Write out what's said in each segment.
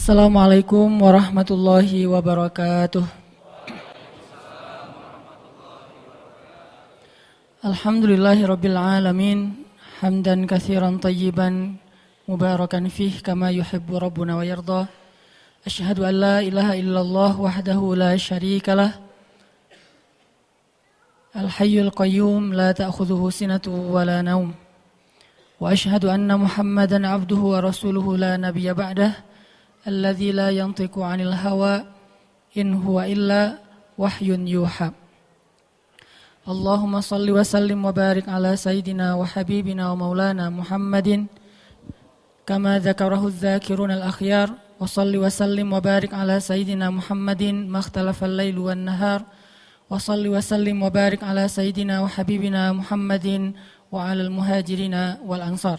Assalamualaikum warahmatullahi wabarakatuh. Alhamdulillahirabbil alamin, hamdan katsiran tayyiban mubarakan fih kama yuhibbu rabbuna wa yarda. Asyhadu an la ilaha illallah wahdahu la syarikalah. Al-hayyul qayyum la ta'khudhuhu sinatu wa la naum. Wa asyhadu anna Muhammadan 'abduhu wa rasuluhu la nabiyya ba'dah. Alladzi la yantiqu 'anil hawa in huwa illa wahyun yuha. Allahumma salli wa sallim wa barik ala sayyidina wa habibina wa maulana Muhammadin kama dzakarahu adh-dzakiruna al-akhyar wa salli wa sallim wa barik ala sayyidina Muhammadin makhtalafa al-lailu wan nahar wa salli wa sallim wa barik ala sayyidina wa habibina Muhammadin wa ala al-muhajirina wal ansar.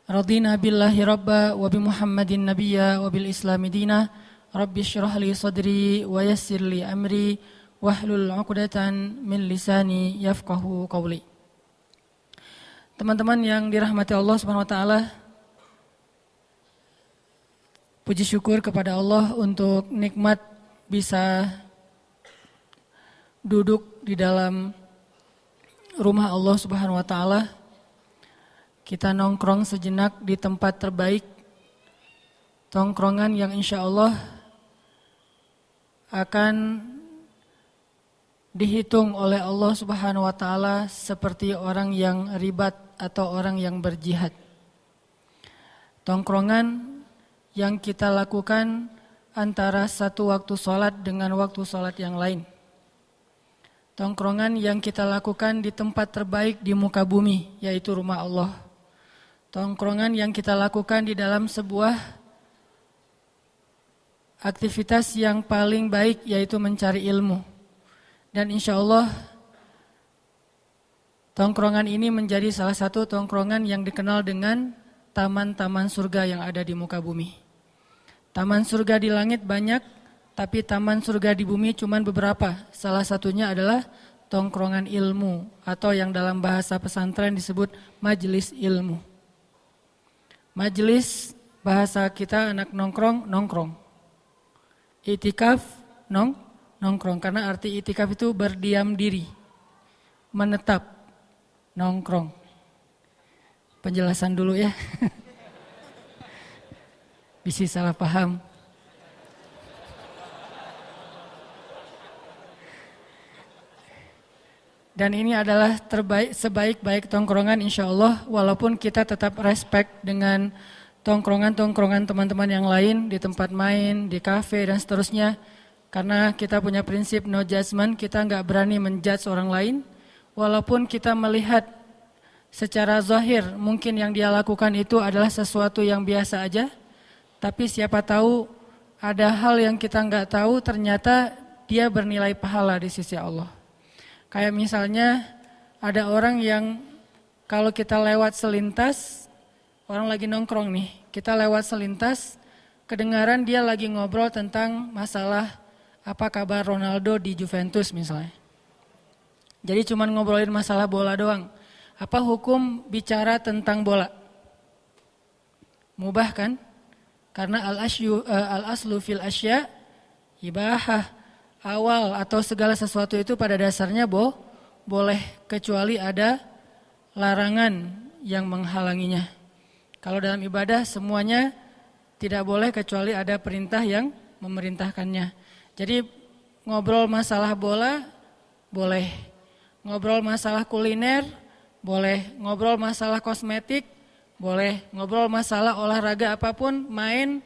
Radina billahi rabba wa bi Muhammadin nabiyya wa bil islami dina. Rabbi syrah li sadri wa yassir li amri wahlul 'uqdatan min lisani yafqahu qawli. Teman-teman yang dirahmati Allah Subhanahu wa taala, puji syukur kepada Allah untuk nikmat bisa duduk di dalam rumah Allah Subhanahu wa taala. Kita nongkrong sejenak di tempat terbaik, tongkrongan yang insya Allah akan dihitung oleh Allah Subhanahu wa taala seperti orang yang ribat atau orang yang berjihad. Tongkrongan yang kita lakukan antara satu waktu sholat dengan waktu sholat yang lain. Tongkrongan yang kita lakukan di tempat terbaik di muka bumi, yaitu rumah Allah. Tongkrongan yang kita lakukan di dalam sebuah aktivitas yang paling baik, yaitu mencari ilmu. Dan insya Allah tongkrongan ini menjadi salah satu tongkrongan yang dikenal dengan taman-taman surga yang ada di muka bumi. Taman surga di langit banyak, tapi taman surga di bumi cuma beberapa. Salah satunya adalah tongkrongan ilmu, atau yang dalam bahasa pesantren disebut majelis ilmu. Majelis bahasa kita anak nongkrong. Itikaf nongkrong, karena arti itikaf itu berdiam diri, menetap, nongkrong. Penjelasan dulu ya. Bisa salah paham. Dan ini adalah sebaik-baik tongkrongan insya Allah, walaupun kita tetap respect dengan tongkrongan-tongkrongan teman-teman yang lain di tempat main, di kafe dan seterusnya. Karena kita punya prinsip no judgment, kita nggak berani menjudge orang lain. Walaupun kita melihat secara zahir mungkin yang dia lakukan itu adalah sesuatu yang biasa aja. Tapi siapa tahu ada hal yang kita nggak tahu, ternyata dia bernilai pahala di sisi Allah. Kayak misalnya ada orang yang kalau kita lewat selintas, orang lagi nongkrong nih, kita lewat selintas, kedengaran dia lagi ngobrol tentang masalah apa kabar Ronaldo di Juventus misalnya. Jadi cuma ngobrolin masalah bola doang. Apa hukum bicara tentang bola? Mubah kan? Karena al-aslu fil asya ibahah. Awal atau segala sesuatu itu pada dasarnya boleh, kecuali ada larangan yang menghalanginya. Kalau dalam ibadah semuanya tidak boleh kecuali ada perintah yang memerintahkannya. Jadi ngobrol masalah bola boleh, ngobrol masalah kuliner boleh, ngobrol masalah kosmetik boleh, ngobrol masalah olahraga apapun, main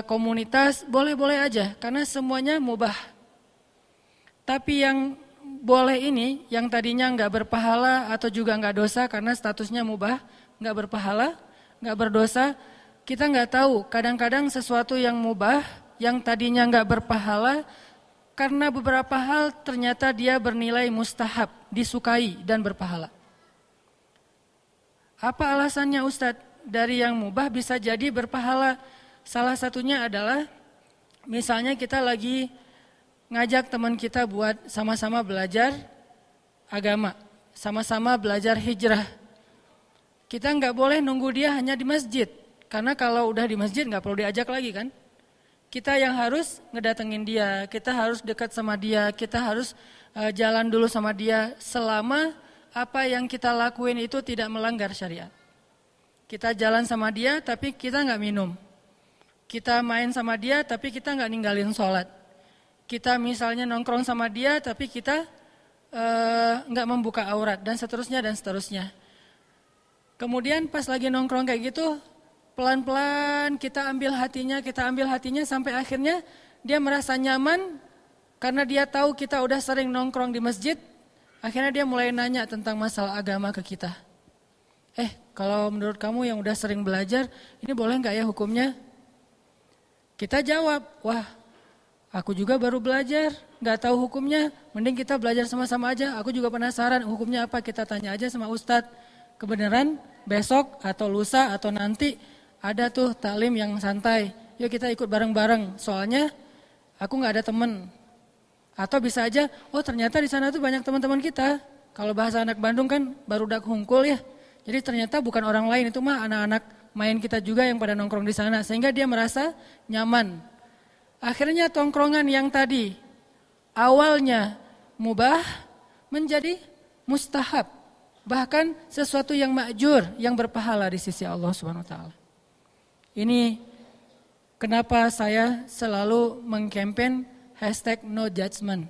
komunitas, boleh-boleh aja, karena semuanya mubah. Tapi yang boleh ini, yang tadinya nggak berpahala atau juga nggak dosa karena statusnya mubah, nggak berpahala, nggak berdosa, kita nggak tahu. Kadang-kadang sesuatu yang mubah, yang tadinya nggak berpahala, karena beberapa hal ternyata dia bernilai mustahab, disukai dan berpahala. Apa alasannya Ustadz? Dari yang mubah bisa jadi berpahala. Salah satunya adalah misalnya kita lagi ngajak teman kita buat sama-sama belajar agama, sama-sama belajar hijrah. Kita nggak boleh nunggu dia hanya di masjid. Karena kalau udah di masjid nggak perlu diajak lagi kan. Kita yang harus ngedatengin dia, kita harus dekat sama dia, kita harus jalan dulu sama dia selama apa yang kita lakuin itu tidak melanggar syariat. Kita jalan sama dia tapi kita nggak minum. Kita main sama dia tapi kita nggak ninggalin sholat. Kita misalnya nongkrong sama dia tapi kita nggak membuka aurat dan seterusnya dan seterusnya. Kemudian pas lagi nongkrong kayak gitu, pelan-pelan kita ambil hatinya sampai akhirnya dia merasa nyaman karena dia tahu kita udah sering nongkrong di masjid. Akhirnya dia mulai nanya tentang masalah agama ke kita. Kalau menurut kamu yang udah sering belajar, ini boleh nggak ya hukumnya? Kita jawab, wah aku juga baru belajar, nggak tahu hukumnya. Mending kita belajar sama-sama aja, aku juga penasaran hukumnya apa, kita tanya aja sama Ustadz. Kebenaran besok atau lusa atau nanti ada tuh taklim yang santai, yuk kita ikut bareng-bareng, soalnya aku nggak ada temen. Atau bisa aja, oh ternyata di sana tuh banyak teman-teman kita. Kalau bahasa anak Bandung kan barudak hungkul ya. Jadi ternyata bukan orang lain, itu mah anak-anak main kita juga yang pada nongkrong di sana. Sehingga dia merasa nyaman. Akhirnya tongkrongan yang tadi awalnya mubah menjadi mustahab. Bahkan sesuatu yang ma'jur, yang berpahala di sisi Allah Subhanahu wa taala. Ini kenapa saya selalu mengkampen #NoJudgment.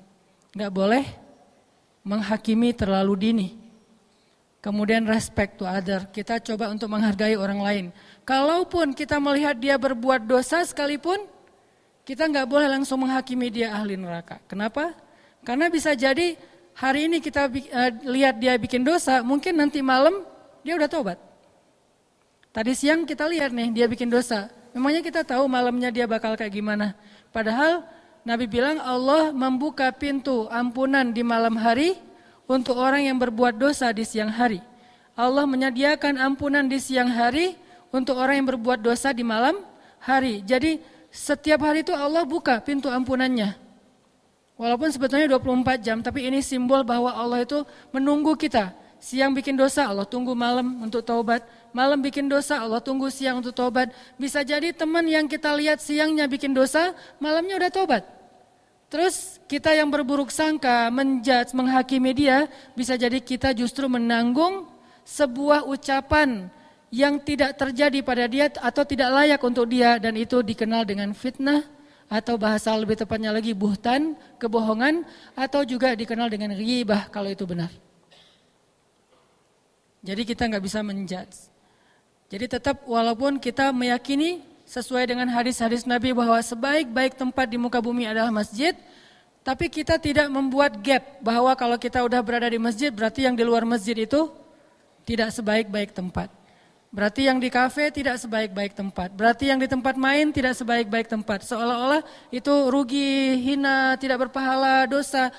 Nggak boleh menghakimi terlalu dini. Kemudian respect to other. Kita coba untuk menghargai orang lain. Kalaupun kita melihat dia berbuat dosa sekalipun, kita nggak boleh langsung menghakimi dia ahli neraka. Kenapa? Karena bisa jadi hari ini kita lihat dia bikin dosa, mungkin nanti malam dia udah tobat. Tadi siang kita lihat nih dia bikin dosa. Memangnya kita tahu malamnya dia bakal kayak gimana. Padahal Nabi bilang Allah membuka pintu ampunan di malam hari untuk orang yang berbuat dosa di siang hari. Allah menyediakan ampunan di siang hari untuk orang yang berbuat dosa di malam hari. Jadi setiap hari itu Allah buka pintu ampunannya. Walaupun sebetulnya 24 jam, tapi ini simbol bahwa Allah itu menunggu kita. Siang bikin dosa, Allah tunggu malam untuk taubat. Malam bikin dosa, Allah tunggu siang untuk taubat. Bisa jadi teman yang kita lihat siangnya bikin dosa, malamnya udah taubat. Terus kita yang berburuk sangka, menjudge, menghakimi dia, bisa jadi kita justru menanggung sebuah ucapan yang tidak terjadi pada dia atau tidak layak untuk dia, dan itu dikenal dengan fitnah atau bahasa lebih tepatnya lagi buhtan, kebohongan, atau juga dikenal dengan ghibah kalau itu benar. Jadi kita nggak bisa menjudge. Jadi tetap walaupun kita meyakini sesuai dengan hadis-hadis Nabi bahwa sebaik-baik tempat di muka bumi adalah masjid, tapi kita tidak membuat gap bahwa kalau kita udah berada di masjid berarti yang di luar masjid itu tidak sebaik-baik tempat. Berarti yang di kafe tidak sebaik-baik tempat. Berarti yang di tempat main tidak sebaik-baik tempat. Seolah-olah itu rugi, hina, tidak berpahala, dosa.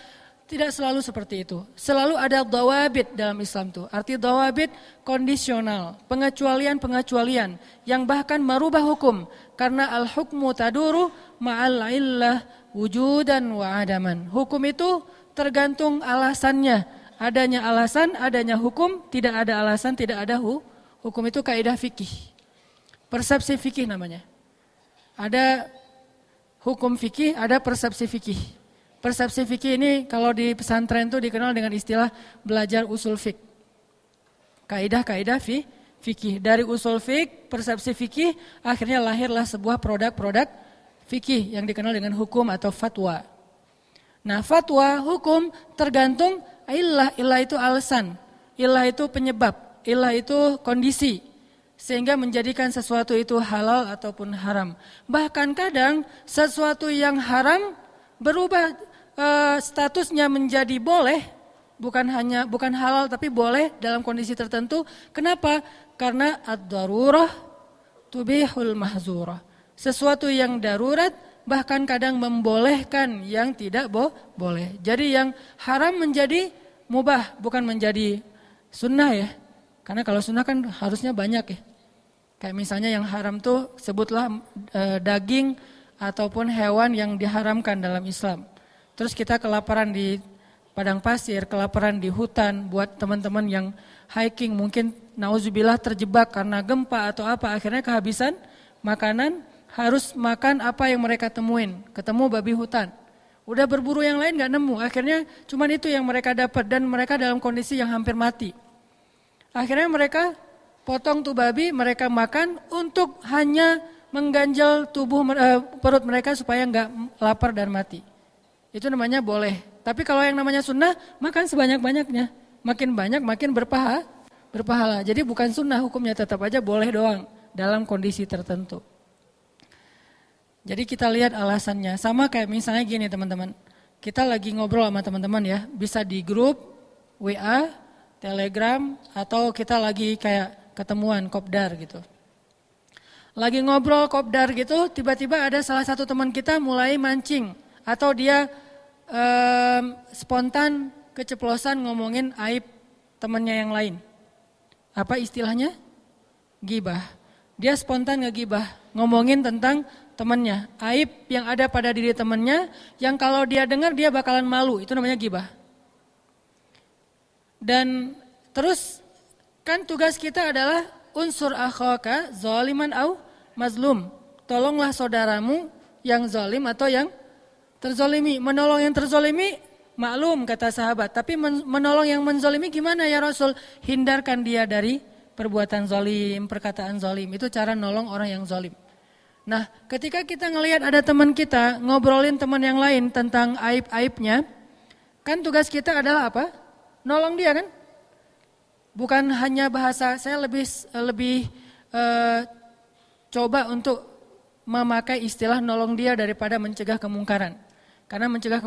Tidak selalu seperti itu. Selalu ada dawabit dalam Islam itu. Arti dawabit kondisional, pengecualian-pengecualian yang bahkan merubah hukum. Karena al-hukmu taduru ma'al illah wujudan wa adaman. Hukum itu tergantung alasannya. Adanya alasan, adanya hukum, tidak ada alasan, tidak ada hukum. Itu kaidah fikih. Persepsi fikih namanya. Ada hukum fikih, ada persepsi fikih. Persepsi fikih ini kalau di pesantren itu dikenal dengan istilah belajar usul fik. Kaidah-kaidah fikih. Dari usul fik, persepsi fikih, akhirnya lahirlah sebuah produk-produk fikih yang dikenal dengan hukum atau fatwa. Nah, fatwa, hukum tergantung illah. Illah itu alasan, illah itu penyebab, illah itu kondisi. Sehingga menjadikan sesuatu itu halal ataupun haram. Bahkan kadang sesuatu yang haram berubah statusnya menjadi boleh, bukan halal tapi boleh dalam kondisi tertentu. Kenapa? Karena ad-darurah tubihul mahzurah. Sesuatu yang darurat bahkan kadang membolehkan yang tidak boleh. Jadi yang haram menjadi mubah, bukan menjadi sunnah ya. Karena kalau sunnah kan harusnya banyak ya. Kayak misalnya yang haram tuh sebutlah daging ataupun hewan yang diharamkan dalam Islam. Terus kita kelaparan di padang pasir, kelaparan di hutan, buat teman-teman yang hiking mungkin nauzubillah terjebak karena gempa atau apa, akhirnya kehabisan makanan, harus makan apa yang mereka temuin, ketemu babi hutan. Udah berburu yang lain gak nemu, akhirnya cuman itu yang mereka dapat dan mereka dalam kondisi yang hampir mati. Akhirnya mereka potong tuh babi, mereka makan untuk hanya mengganjal perut mereka supaya nggak lapar dan mati. Itu namanya boleh. Tapi kalau yang namanya sunnah, makan sebanyak-banyaknya. Makin banyak makin berpahala. Jadi bukan sunnah hukumnya, tetap aja boleh doang dalam kondisi tertentu. Jadi kita lihat alasannya. Sama kayak misalnya gini teman-teman. Kita lagi ngobrol sama teman-teman ya. Bisa di grup, WA, Telegram, atau kita lagi kayak ketemuan, kopdar gitu. Lagi ngobrol kopdar gitu, tiba-tiba ada salah satu teman kita mulai mancing. Atau dia spontan keceplosan ngomongin aib temannya yang lain. Apa istilahnya? Gibah. Dia spontan ngegibah, ngomongin tentang temannya. Aib yang ada pada diri temannya, yang kalau dia dengar dia bakalan malu, itu namanya gibah. Dan terus kan tugas kita adalah unsur akhaka zaliman au mazlum. Tolonglah saudaramu yang zalim atau yang terzolimi. Menolong yang terzolimi maklum kata sahabat. Tapi menolong yang menzolimi gimana ya Rasul? Hindarkan dia dari perbuatan zalim, perkataan zalim. Itu cara nolong orang yang zalim. Nah ketika kita ngelihat ada teman kita ngobrolin teman yang lain tentang aib-aibnya. Kan tugas kita adalah apa? Nolong dia kan? Bukan hanya bahasa, saya lebih coba untuk memakai istilah nolong dia daripada mencegah kemungkaran. Karena mencegah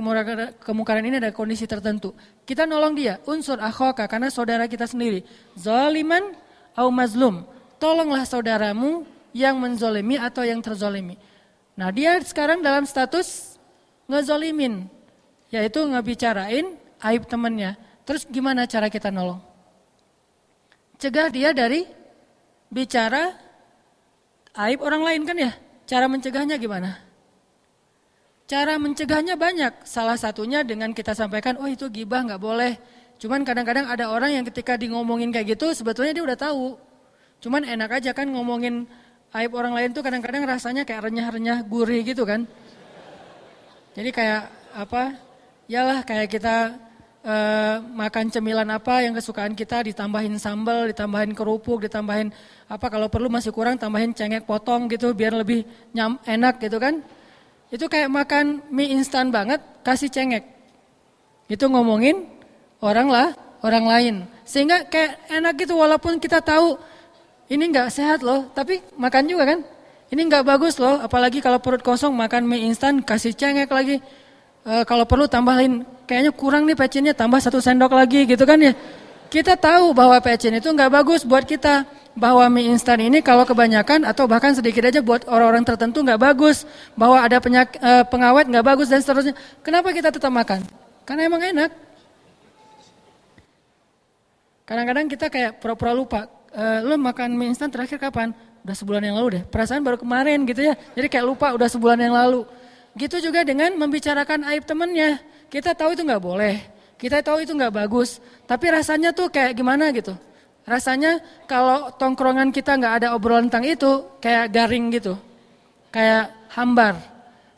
kemungkaran ini ada kondisi tertentu. Kita nolong dia, unsur akhaka, karena saudara kita sendiri. Zaliman au mazlum, tolonglah saudaramu yang menzolimi atau yang terzolimi. Nah dia sekarang dalam status ngezolimin, yaitu ngebicarain aib temannya. Terus gimana cara kita nolong? Cegah dia dari bicara aib orang lain kan ya. Cara mencegahnya gimana? Cara mencegahnya banyak. Salah satunya dengan kita sampaikan, oh itu gibah gak boleh. Cuman kadang-kadang ada orang yang ketika di ngomongin kayak gitu sebetulnya dia udah tahu. Cuman enak aja kan ngomongin aib orang lain tuh kadang-kadang rasanya kayak renyah-renyah gurih gitu kan. Jadi kayak apa, yalah kayak kita makan cemilan apa yang kesukaan kita, ditambahin sambal, ditambahin kerupuk, ditambahin apa, kalau perlu masih kurang tambahin cengek potong gitu biar lebih enak gitu kan. Itu kayak makan mie instan banget kasih cengek. Itu ngomongin orang lain. Sehingga kayak enak gitu walaupun kita tahu ini enggak sehat loh, tapi makan juga kan. Ini enggak bagus loh, apalagi kalau perut kosong makan mie instan kasih cengek lagi. Kalau perlu tambahin, kayaknya kurang nih pecinnya, tambah 1 sendok lagi gitu kan ya. Kita tahu bahwa pecin itu enggak bagus buat kita. Bahwa mie instan ini kalau kebanyakan atau bahkan sedikit aja buat orang-orang tertentu enggak bagus. Bahwa ada pengawet enggak bagus dan seterusnya. Kenapa kita tetap makan? Karena emang enak. Kadang-kadang kita kayak pura-pura lupa. Lo makan mie instan terakhir kapan? Udah sebulan yang lalu deh. Perasaan baru kemarin gitu ya. Jadi kayak lupa udah sebulan yang lalu. Gitu juga dengan membicarakan aib temannya. Kita tahu itu nggak boleh, kita tahu itu nggak bagus. Tapi rasanya tuh kayak gimana gitu. Rasanya kalau tongkrongan kita nggak ada obrolan tentang itu, kayak garing gitu, kayak hambar.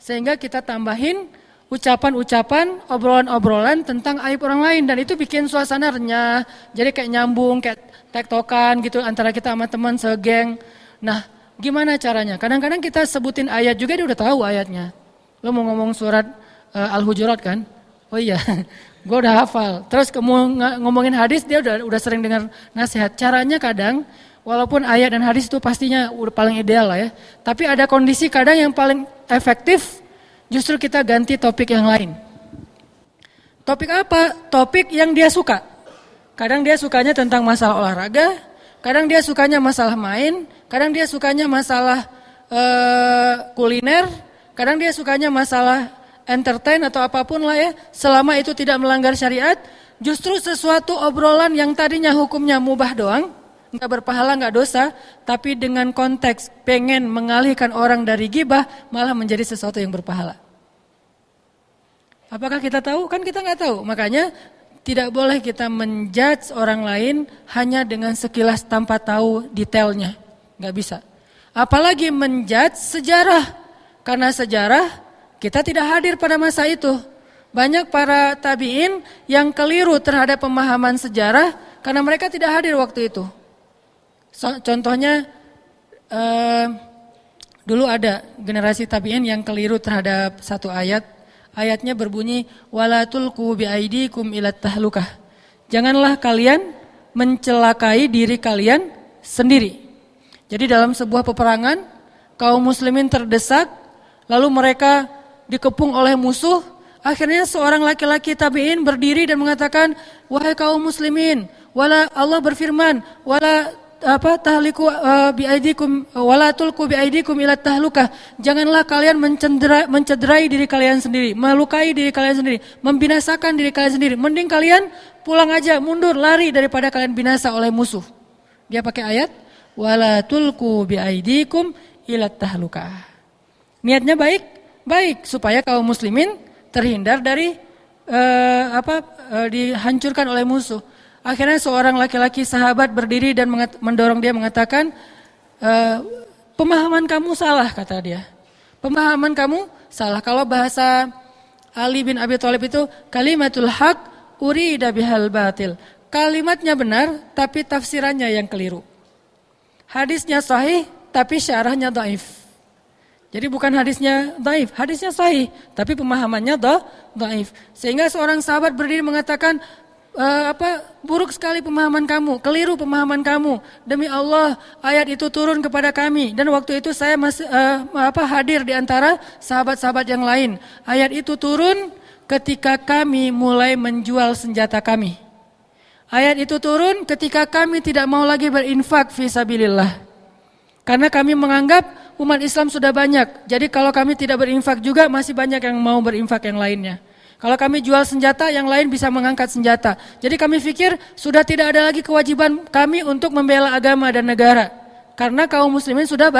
Sehingga kita tambahin ucapan-ucapan, obrolan-obrolan tentang aib orang lain. Dan itu bikin suasana renyah, jadi kayak nyambung, kayak tektokan gitu antara kita sama teman segeng. Nah gimana caranya? Kadang-kadang kita sebutin ayat juga dia udah tahu ayatnya. Lo mau ngomong surat Al-Hujurat kan? Oh iya, gue udah hafal. Terus ngomongin hadis dia udah sering dengar nasihat. Caranya kadang, walaupun ayat dan hadis itu pastinya udah paling ideal lah ya. Tapi ada kondisi kadang yang paling efektif, justru kita ganti topik yang lain. Topik apa? Topik yang dia suka. Kadang dia sukanya tentang masalah olahraga, kadang dia sukanya masalah main, kadang dia sukanya masalah kuliner, kadang dia sukanya masalah entertain atau apapun lah ya. Selama itu tidak melanggar syariat, justru sesuatu obrolan yang tadinya hukumnya mubah doang, nggak berpahala, nggak dosa, tapi dengan konteks pengen mengalihkan orang dari gibah, malah menjadi sesuatu yang berpahala. Apakah kita tahu? Kan kita nggak tahu. Makanya tidak boleh kita menjudge orang lain hanya dengan sekilas tanpa tahu detailnya. Nggak bisa. Apalagi menjudge sejarah. Karena sejarah kita tidak hadir pada masa itu. Banyak para tabi'in yang keliru terhadap pemahaman sejarah karena mereka tidak hadir waktu itu. Contohnya dulu ada generasi tabi'in yang keliru terhadap satu ayat. Ayatnya berbunyi wala tulqu biaidikum ilat tahlukah. Janganlah kalian mencelakai diri kalian sendiri. Jadi dalam sebuah peperangan kaum muslimin terdesak, lalu mereka dikepung oleh musuh. Akhirnya seorang laki-laki tabi'in berdiri dan mengatakan, wahai kaum muslimin, Allah berfirman, tahliku biaidikum wala tulqu biaidikum ila tahlukah. Janganlah kalian mencederai diri kalian sendiri, melukai diri kalian sendiri, membinasakan diri kalian sendiri. Mending kalian pulang aja, mundur, lari daripada kalian binasa oleh musuh. Dia pakai ayat wala tulqu biaidikum ila tahlukah. Niatnya baik supaya kaum muslimin terhindar dari dihancurkan oleh musuh. Akhirnya seorang laki-laki sahabat berdiri dan mendorong dia mengatakan, pemahaman kamu salah, kata dia. Pemahaman kamu salah. Kalau bahasa Ali bin Abi Thalib itu kalimatul haq urida bihal batil. Kalimatnya benar tapi tafsirannya yang keliru. Hadisnya sahih tapi syarahnya dhaif. Jadi bukan hadisnya dhaif, hadisnya sahih tapi pemahamannya dhaif. Sehingga seorang sahabat berdiri mengatakan, buruk sekali pemahaman kamu, keliru pemahaman kamu. Demi Allah, ayat itu turun kepada kami dan waktu itu saya masih hadir di antara sahabat-sahabat yang lain. Ayat itu turun ketika kami mulai menjual senjata kami. Ayat itu turun ketika kami tidak mau lagi berinfak fi sabilillah. Karena kami menganggap umat Islam sudah banyak. Jadi kalau kami tidak berinfak juga masih banyak yang mau berinfak yang lainnya. Kalau kami jual senjata, yang lain bisa mengangkat senjata. Jadi kami pikir sudah tidak ada lagi kewajiban kami untuk membela agama dan negara. Karena kaum muslimin sudah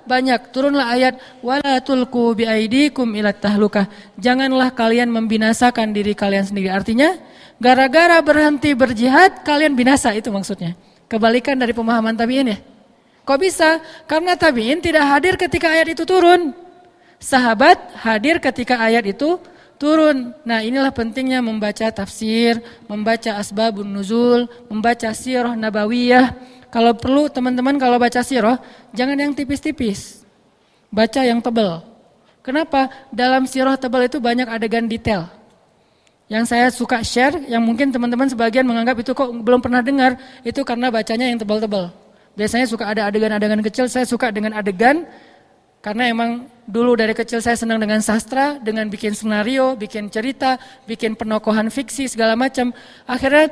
banyak. Turunlah ayat wala tulqu biaidikum ilat tahlukah. Janganlah kalian membinasakan diri kalian sendiri. Artinya, gara-gara berhenti berjihad, kalian binasa, itu maksudnya. Kebalikan dari pemahaman tabi'in ya. Kok bisa? Karena tabi'in tidak hadir ketika ayat itu turun. Sahabat hadir ketika ayat itu turun. Nah, inilah pentingnya membaca tafsir, membaca asbabun nuzul, membaca sirah nabawiyah. Kalau perlu teman-teman kalau baca sirah, jangan yang tipis-tipis. Baca yang tebal. Kenapa? Dalam sirah tebal itu banyak adegan detail. Yang saya suka share, yang mungkin teman-teman sebagian menganggap itu kok belum pernah dengar, itu karena bacanya yang tebal-tebal. Biasanya suka ada adegan-adegan kecil, saya suka dengan adegan. Karena emang dulu dari kecil saya senang dengan sastra, dengan bikin skenario, bikin cerita, bikin penokohan fiksi segala macam. Akhirnya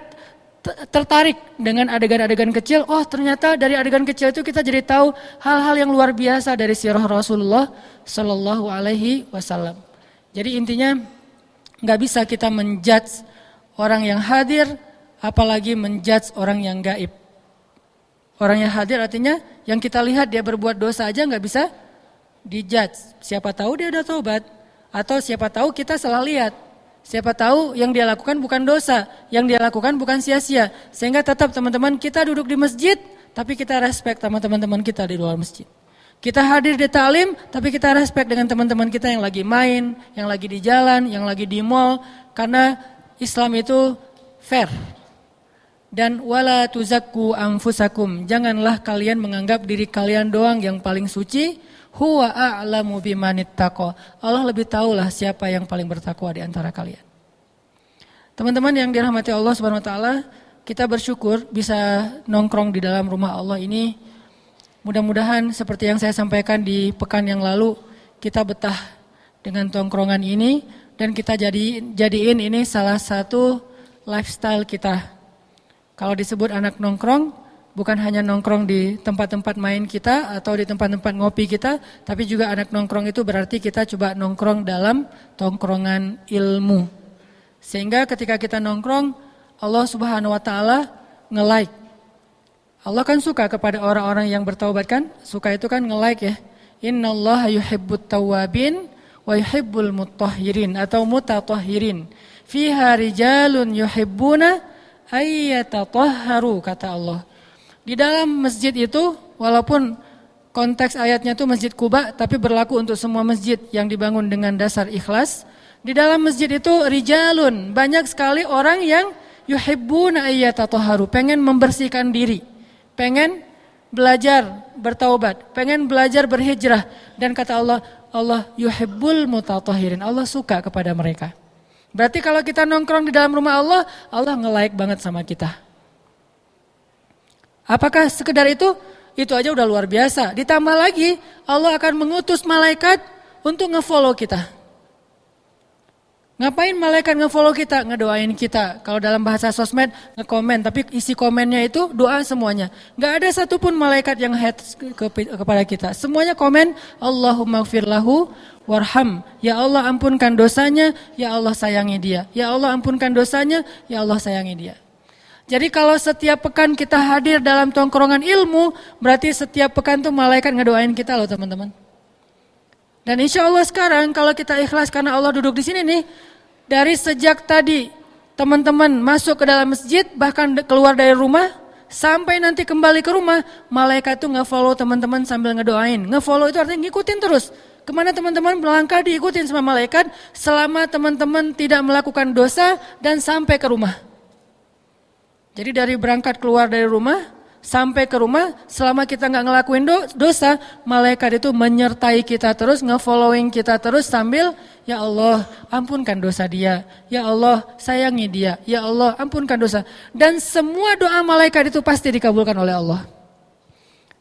tertarik dengan adegan-adegan kecil. Oh, ternyata dari adegan kecil itu kita jadi tahu hal-hal yang luar biasa dari sirah Rasulullah Shallallahu Alaihi Wasallam. Jadi intinya nggak bisa kita menjudge orang yang hadir, apalagi menjudge orang yang gaib. Orang yang hadir artinya yang kita lihat dia berbuat dosa aja nggak bisa dijudge. Siapa tahu dia udah taubat, atau siapa tahu kita salah lihat. Siapa tahu yang dia lakukan bukan dosa, yang dia lakukan bukan sia-sia. Sehingga tetap teman-teman kita duduk di masjid, tapi kita respect sama teman-teman kita di luar masjid. Kita hadir di ta'lim, tapi kita respect dengan teman-teman kita yang lagi main, yang lagi di jalan, yang lagi di mall. Karena Islam itu fair. Dan wala tuzakku anfusakum. Janganlah kalian menganggap diri kalian doang yang paling suci. Huwa a'lamu bimanittaqo. Allah lebih tahulah siapa yang paling bertakwa di antara kalian. Teman-teman yang dirahmati Allah Subhanahu wa taala, kita bersyukur bisa nongkrong di dalam rumah Allah ini. Mudah-mudahan seperti yang saya sampaikan di pekan yang lalu, kita betah dengan tongkrongan ini dan kita jadiin ini salah satu lifestyle kita. Kalau disebut anak nongkrong, bukan hanya nongkrong di tempat-tempat main kita atau di tempat-tempat ngopi kita, tapi juga anak nongkrong itu berarti kita coba nongkrong dalam tongkrongan ilmu. Sehingga ketika kita nongkrong, Allah Subhanahu wa taala nge-like. Allah kan suka kepada orang-orang yang bertaubat kan? Suka itu kan nge-like ya. Innallaha yuhibbut tawwabin wa yuhibbul mutahhirin atau mutatahhirin. Fiha rijalun yuhibbuna ayyatatahharu, kata Allah. Di dalam masjid itu, walaupun konteks ayatnya itu Masjid Quba, tapi berlaku untuk semua masjid yang dibangun dengan dasar ikhlas. Di dalam masjid itu rijalun, banyak sekali orang yang yuhibbuna ayyatatahharu, pengen membersihkan diri, pengen belajar bertaubat, pengen belajar berhijrah. Dan kata Allah, Allah yuhibbul mutatahhirin, Allah suka kepada mereka. Berarti kalau kita nongkrong di dalam rumah Allah, Allah nge-like banget sama kita. Apakah sekedar itu? Itu aja udah luar biasa. Ditambah lagi, Allah akan mengutus malaikat untuk nge-follow kita. Ngapain malaikat nge-follow kita? Ngedoain kita. Kalau dalam bahasa sosmed, nge-komen. Tapi isi komennya itu doa semuanya. Gak ada satupun malaikat yang hate kepada kita. Semuanya komen, Allahumma gfirlahu warham. Ya Allah ampunkan dosanya, ya Allah sayangi dia. Ya Allah ampunkan dosanya, ya Allah sayangi dia. Jadi kalau setiap pekan kita hadir dalam tongkrongan ilmu, berarti setiap pekan tuh malaikat ngedoain kita loh teman-teman. Dan insya Allah sekarang kalau kita ikhlas karena Allah duduk di sini nih, dari sejak tadi teman-teman masuk ke dalam masjid, bahkan keluar dari rumah, sampai nanti kembali ke rumah, malaikat tuh nge-follow teman-teman sambil ngedoain. Nge-follow itu artinya ngikutin terus. Kemana teman-teman melangkah diikutin sama malaikat, selama teman-teman tidak melakukan dosa dan sampai ke rumah. Jadi dari berangkat keluar dari rumah sampai ke rumah, selama kita nggak ngelakuin dosa, malaikat itu menyertai kita terus, nge-following kita terus sambil, ya Allah ampunkan dosa dia, ya Allah sayangi dia, ya Allah ampunkan dosa. Dan semua doa malaikat itu pasti dikabulkan oleh Allah.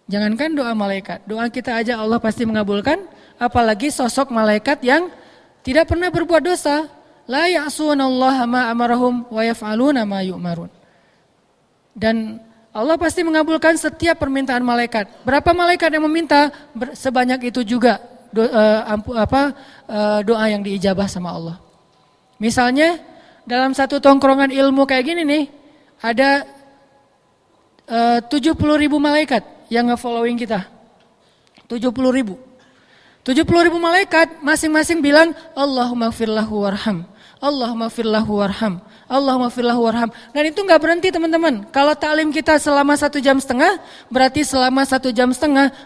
Jangankan doa malaikat, doa kita aja Allah pasti mengabulkan, apalagi sosok malaikat yang tidak pernah berbuat dosa. La ya'sunallaha ma amarahum wa yaf'aluna ma yu'marun. Dan Allah pasti mengabulkan setiap permintaan malaikat. Berapa malaikat yang meminta, sebanyak itu juga doa yang diijabah sama Allah. Misalnya dalam satu tongkrongan ilmu kayak gini nih, ada 70.000 malaikat yang nge-following kita. 70.000. 70.000 malaikat masing-masing bilang Allahumma gfirlahu warham. Allahumma gfirlahu warham. Allahumma gfirlahu warham. Dan itu gak berhenti teman-teman. Kalau taklim kita selama 1,5 jam, berarti selama 1,5 jam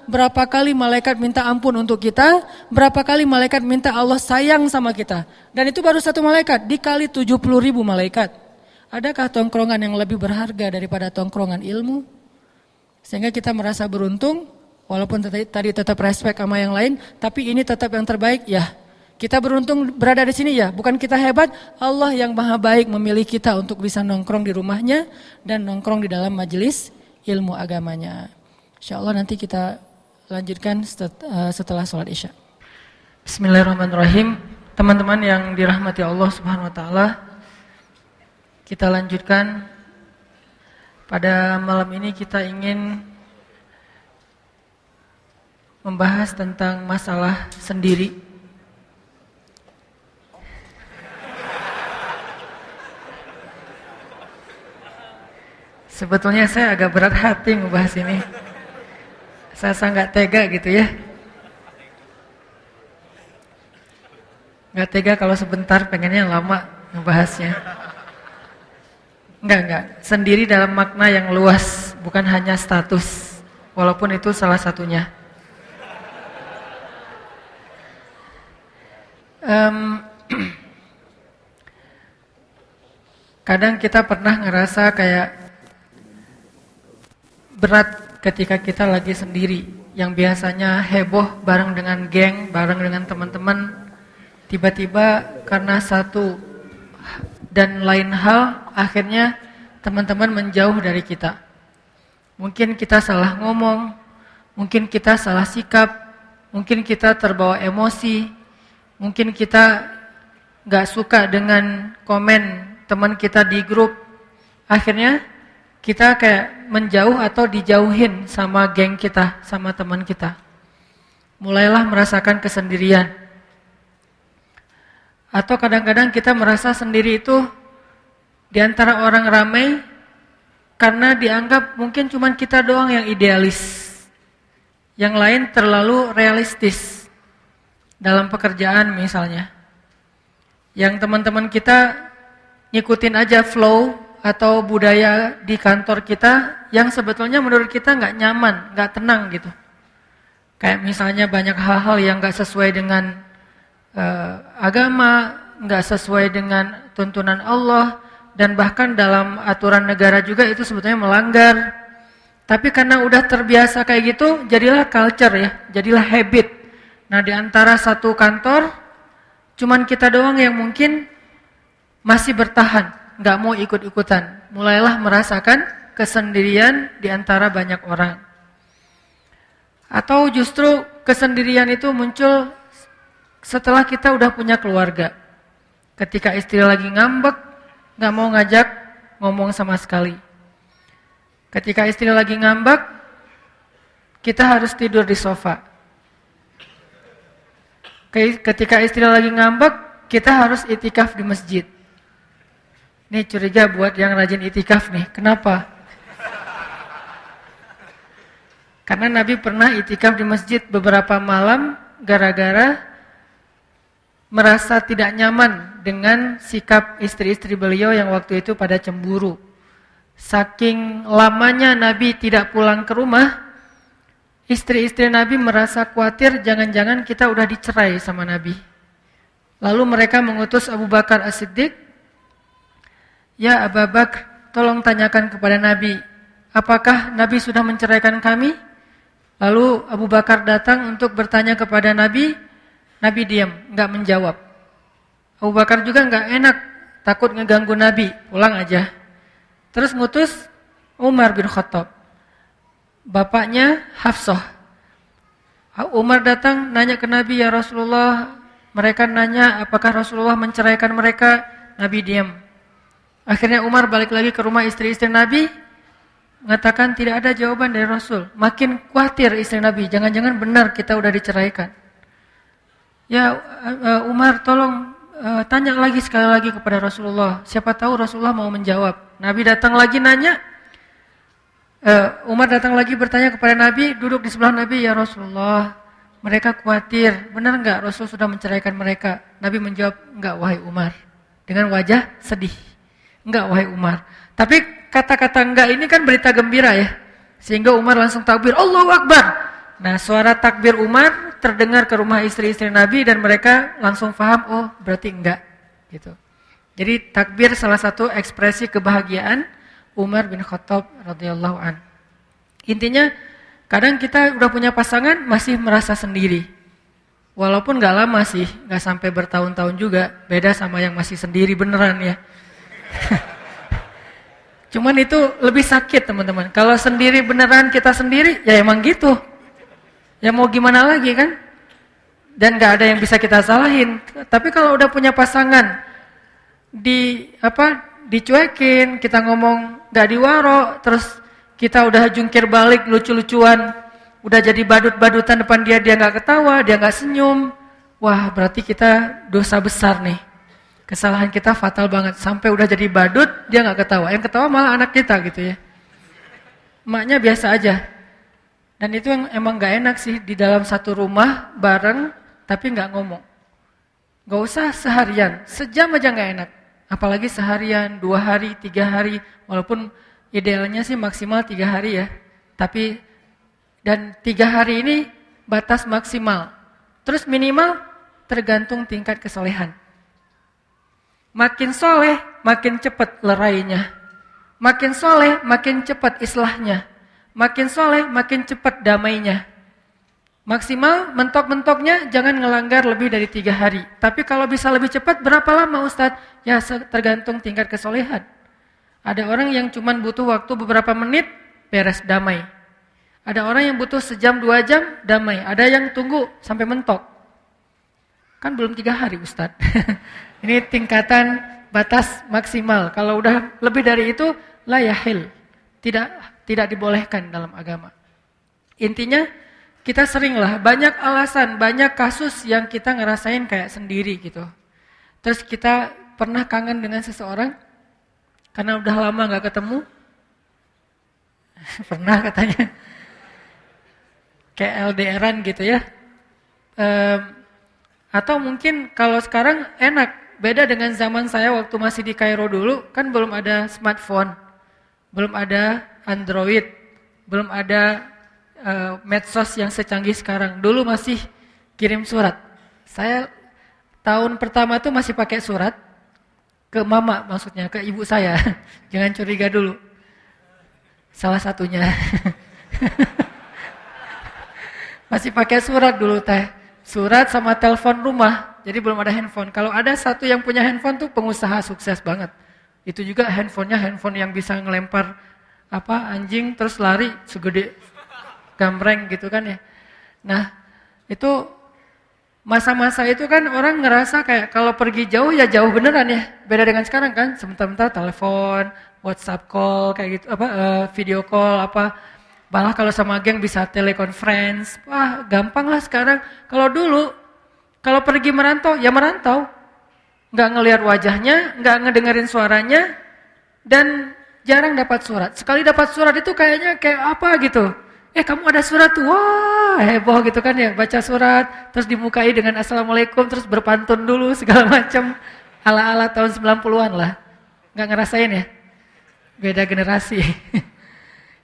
berapa kali malaikat minta ampun untuk kita, berapa kali malaikat minta Allah sayang sama kita. Dan itu baru satu malaikat, dikali 70.000 malaikat. Adakah tongkrongan yang lebih berharga daripada tongkrongan ilmu? Sehingga kita merasa beruntung, walaupun tadi tetap respect sama yang lain, tapi ini tetap yang terbaik ya. Kita beruntung berada di sini ya, bukan kita hebat, Allah yang maha baik memilih kita untuk bisa nongkrong di rumahnya dan nongkrong di dalam majelis ilmu agamanya. InsyaAllah nanti kita lanjutkan setelah sholat isya. Bismillahirrahmanirrahim. Teman-teman yang dirahmati Allah Subhanahu Wa Taala, kita lanjutkan. Pada malam ini kita ingin membahas tentang masalah sendiri. Sebetulnya saya agak berat hati ngebahas ini. Saya sangat tega gitu ya. Nggak tega kalau sebentar, pengennya lama ngebahasnya. Enggak. Sendiri dalam makna yang luas, bukan hanya status. Walaupun itu salah satunya. Kadang kita pernah ngerasa kayak berat ketika kita lagi sendiri, yang biasanya heboh bareng dengan geng, bareng dengan teman-teman, tiba-tiba karena satu dan lain hal, akhirnya teman-teman menjauh dari kita. Mungkin kita salah ngomong, mungkin kita salah sikap, mungkin kita terbawa emosi, mungkin kita gak suka dengan komen teman kita di grup, akhirnya kita kayak menjauh atau dijauhin sama geng kita, sama teman kita. Mulailah merasakan kesendirian. Atau kadang-kadang kita merasa sendiri itu di antara orang ramai karena dianggap mungkin cuma kita doang yang idealis. Yang lain terlalu realistis. dalam pekerjaan misalnya. Yang teman-teman kita ngikutin aja flow atau budaya di kantor kita yang sebetulnya menurut kita nggak nyaman, nggak tenang gitu. Kayak misalnya banyak hal-hal yang nggak sesuai dengan agama, nggak sesuai dengan tuntunan Allah, dan bahkan dalam aturan negara juga itu sebetulnya melanggar. Tapi karena udah terbiasa kayak gitu, jadilah culture ya, jadilah habit. Nah di antara satu kantor, cuman kita doang yang mungkin masih bertahan, nggak mau ikut-ikutan. Mulailah merasakan kesendirian di antara banyak orang. Atau justru kesendirian itu muncul setelah kita udah punya keluarga. Ketika istri lagi ngambek, nggak mau ngajak ngomong sama sekali. Ketika istri lagi ngambek, kita harus tidur di sofa. Ketika istri lagi ngambek, kita harus itikaf di masjid. Nih curiga buat yang rajin itikaf nih, kenapa? Karena Nabi pernah itikaf di masjid beberapa malam gara-gara merasa tidak nyaman dengan sikap istri-istri beliau yang waktu itu pada cemburu. Saking lamanya Nabi tidak pulang ke rumah, istri-istri Nabi merasa khawatir jangan-jangan kita udah dicerai sama Nabi. Lalu mereka mengutus Abu Bakar As-Siddiq, "Ya Abu Bakar, tolong tanyakan kepada Nabi, apakah Nabi sudah menceraikan kami?" Lalu Abu Bakar datang untuk bertanya kepada Nabi, Nabi diam, enggak menjawab. Abu Bakar juga enggak enak, takut ngeganggu Nabi, pulang aja. Terus ngutus Umar bin Khattab, bapaknya Hafsah. Umar datang nanya ke Nabi, "Ya Rasulullah," mereka nanya apakah Rasulullah menceraikan mereka, Nabi diam. Akhirnya Umar balik lagi ke rumah istri-istri Nabi, mengatakan tidak ada jawaban dari Rasul. Makin khawatir istri Nabi, jangan-jangan benar kita udah diceraikan. "Ya Umar, tolong tanya lagi sekali lagi kepada Rasulullah. Siapa tahu Rasulullah mau menjawab." Nabi datang lagi nanya. Umar datang lagi bertanya kepada Nabi, duduk di sebelah Nabi, "Ya Rasulullah, mereka khawatir, benar enggak Rasul sudah menceraikan mereka?" Nabi menjawab, "Enggak wahai Umar." Dengan wajah sedih. "Enggak wahai Umar." Tapi kata-kata enggak ini kan berita gembira ya. Sehingga Umar langsung takbir, "Allahu Akbar." Nah, suara takbir Umar terdengar ke rumah istri-istri Nabi dan mereka langsung paham, oh berarti enggak gitu. Jadi takbir salah satu ekspresi kebahagiaan Umar bin Khattab radhiyallahu an. Intinya kadang kita udah punya pasangan masih merasa sendiri. Walaupun enggak lama sih, enggak sampai bertahun-tahun juga, beda sama yang masih sendiri beneran ya. Cuman itu lebih sakit teman-teman. Kalau sendiri beneran kita sendiri, ya emang gitu. Ya mau gimana lagi kan? Dan gak ada yang bisa kita salahin. Tapi kalau udah punya pasangan, dicuekin, kita ngomong gak diwaro, terus kita udah jungkir balik lucu-lucuan, udah jadi badut-badutan depan dia gak ketawa, dia gak senyum. Wah berarti kita dosa besar nih. Kesalahan kita fatal banget. Sampai udah jadi badut, dia gak ketawa. Yang ketawa malah anak kita gitu ya. Emaknya biasa aja. Dan itu yang emang gak enak sih, di dalam satu rumah bareng tapi gak ngomong. Gak usah seharian, sejam aja gak enak. Apalagi seharian, 2 hari, 3 hari, walaupun idealnya sih maksimal 3 hari ya. Tapi, dan 3 hari ini batas maksimal. Terus minimal tergantung tingkat kesolehan. Makin soleh, makin cepat lerainya. Makin soleh, makin cepat islahnya. Makin soleh, makin cepat damainya. Maksimal mentok-mentoknya jangan ngelanggar lebih dari 3 hari. Tapi kalau bisa lebih cepat berapa lama Ustadz? Ya tergantung tingkat kesolehan. Ada orang yang cuma butuh waktu beberapa menit, beres damai. Ada orang yang butuh sejam 2 jam, damai. Ada yang tunggu sampai mentok. Kan belum 3 hari Ustadz. Ini tingkatan batas maksimal. Kalau udah lebih dari itu, la yahil. Tidak dibolehkan dalam agama. Intinya kita seringlah banyak alasan, banyak kasus yang kita ngerasain kayak sendiri gitu. Terus kita pernah kangen dengan seseorang karena udah lama gak ketemu. Pernah katanya. Kayak LDRan gitu ya. Atau mungkin kalau sekarang enak, beda dengan zaman saya waktu masih di Kairo dulu, kan belum ada smartphone, belum ada Android, belum ada medsos yang secanggih sekarang. Dulu masih kirim surat. Saya tahun pertama tuh masih pakai surat ke mama, maksudnya ke ibu saya. Jangan curiga dulu. Salah satunya. Masih pakai surat dulu teh. Surat sama telepon rumah. Jadi belum ada handphone. Kalau ada satu yang punya handphone tuh pengusaha sukses banget. Itu juga handphonenya handphone yang bisa ngelempar anjing terus lari segede gambreng gitu kan ya. Nah, itu masa-masa itu kan orang ngerasa kayak kalau pergi jauh ya jauh beneran ya. Beda dengan sekarang kan, sebentar-bentar telepon, WhatsApp call kayak gitu, video call Malah kalau sama geng bisa teleconference. Wah, gampang lah sekarang. Kalau dulu kalau pergi merantau ya merantau. Nggak ngelihat wajahnya, nggak ngedengerin suaranya, dan jarang dapat surat. Sekali dapat surat itu kayaknya kayak apa gitu. Kamu ada surat tuh, wah heboh gitu kan ya. Baca surat, terus dimukai dengan assalamualaikum, terus berpantun dulu segala macam. Ala-ala tahun 90-an lah. Nggak ngerasain ya? Beda generasi.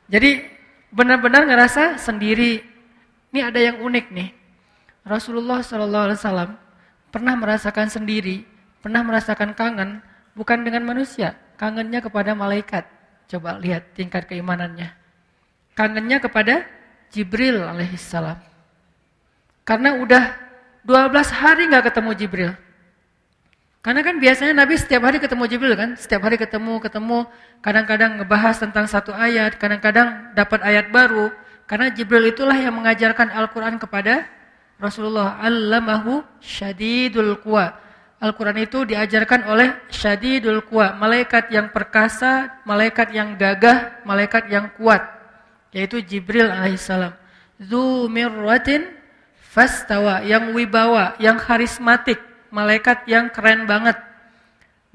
Jadi benar-benar ngerasa sendiri. Ini ada yang unik nih. Rasulullah SAW pernah merasakan sendiri, pernah merasakan kangen, bukan dengan manusia, kangennya kepada malaikat. Coba lihat tingkat keimanannya. Kangennya kepada Jibril alaihissalam. Karena udah 12 hari gak ketemu Jibril. Karena kan biasanya Nabi setiap hari ketemu Jibril kan, setiap hari ketemu, kadang-kadang ngebahas tentang satu ayat, kadang-kadang dapat ayat baru. Karena Jibril itulah yang mengajarkan Al-Quran kepada Rasulullah. Allamahu syadidul quwa. Al-Quran itu diajarkan oleh syadidul quwa, malaikat yang perkasa, malaikat yang gagah, malaikat yang kuat. Yaitu Jibril alaihissalam. Dzu mirratin fastawa, yang wibawa, yang karismatik, malaikat yang keren banget.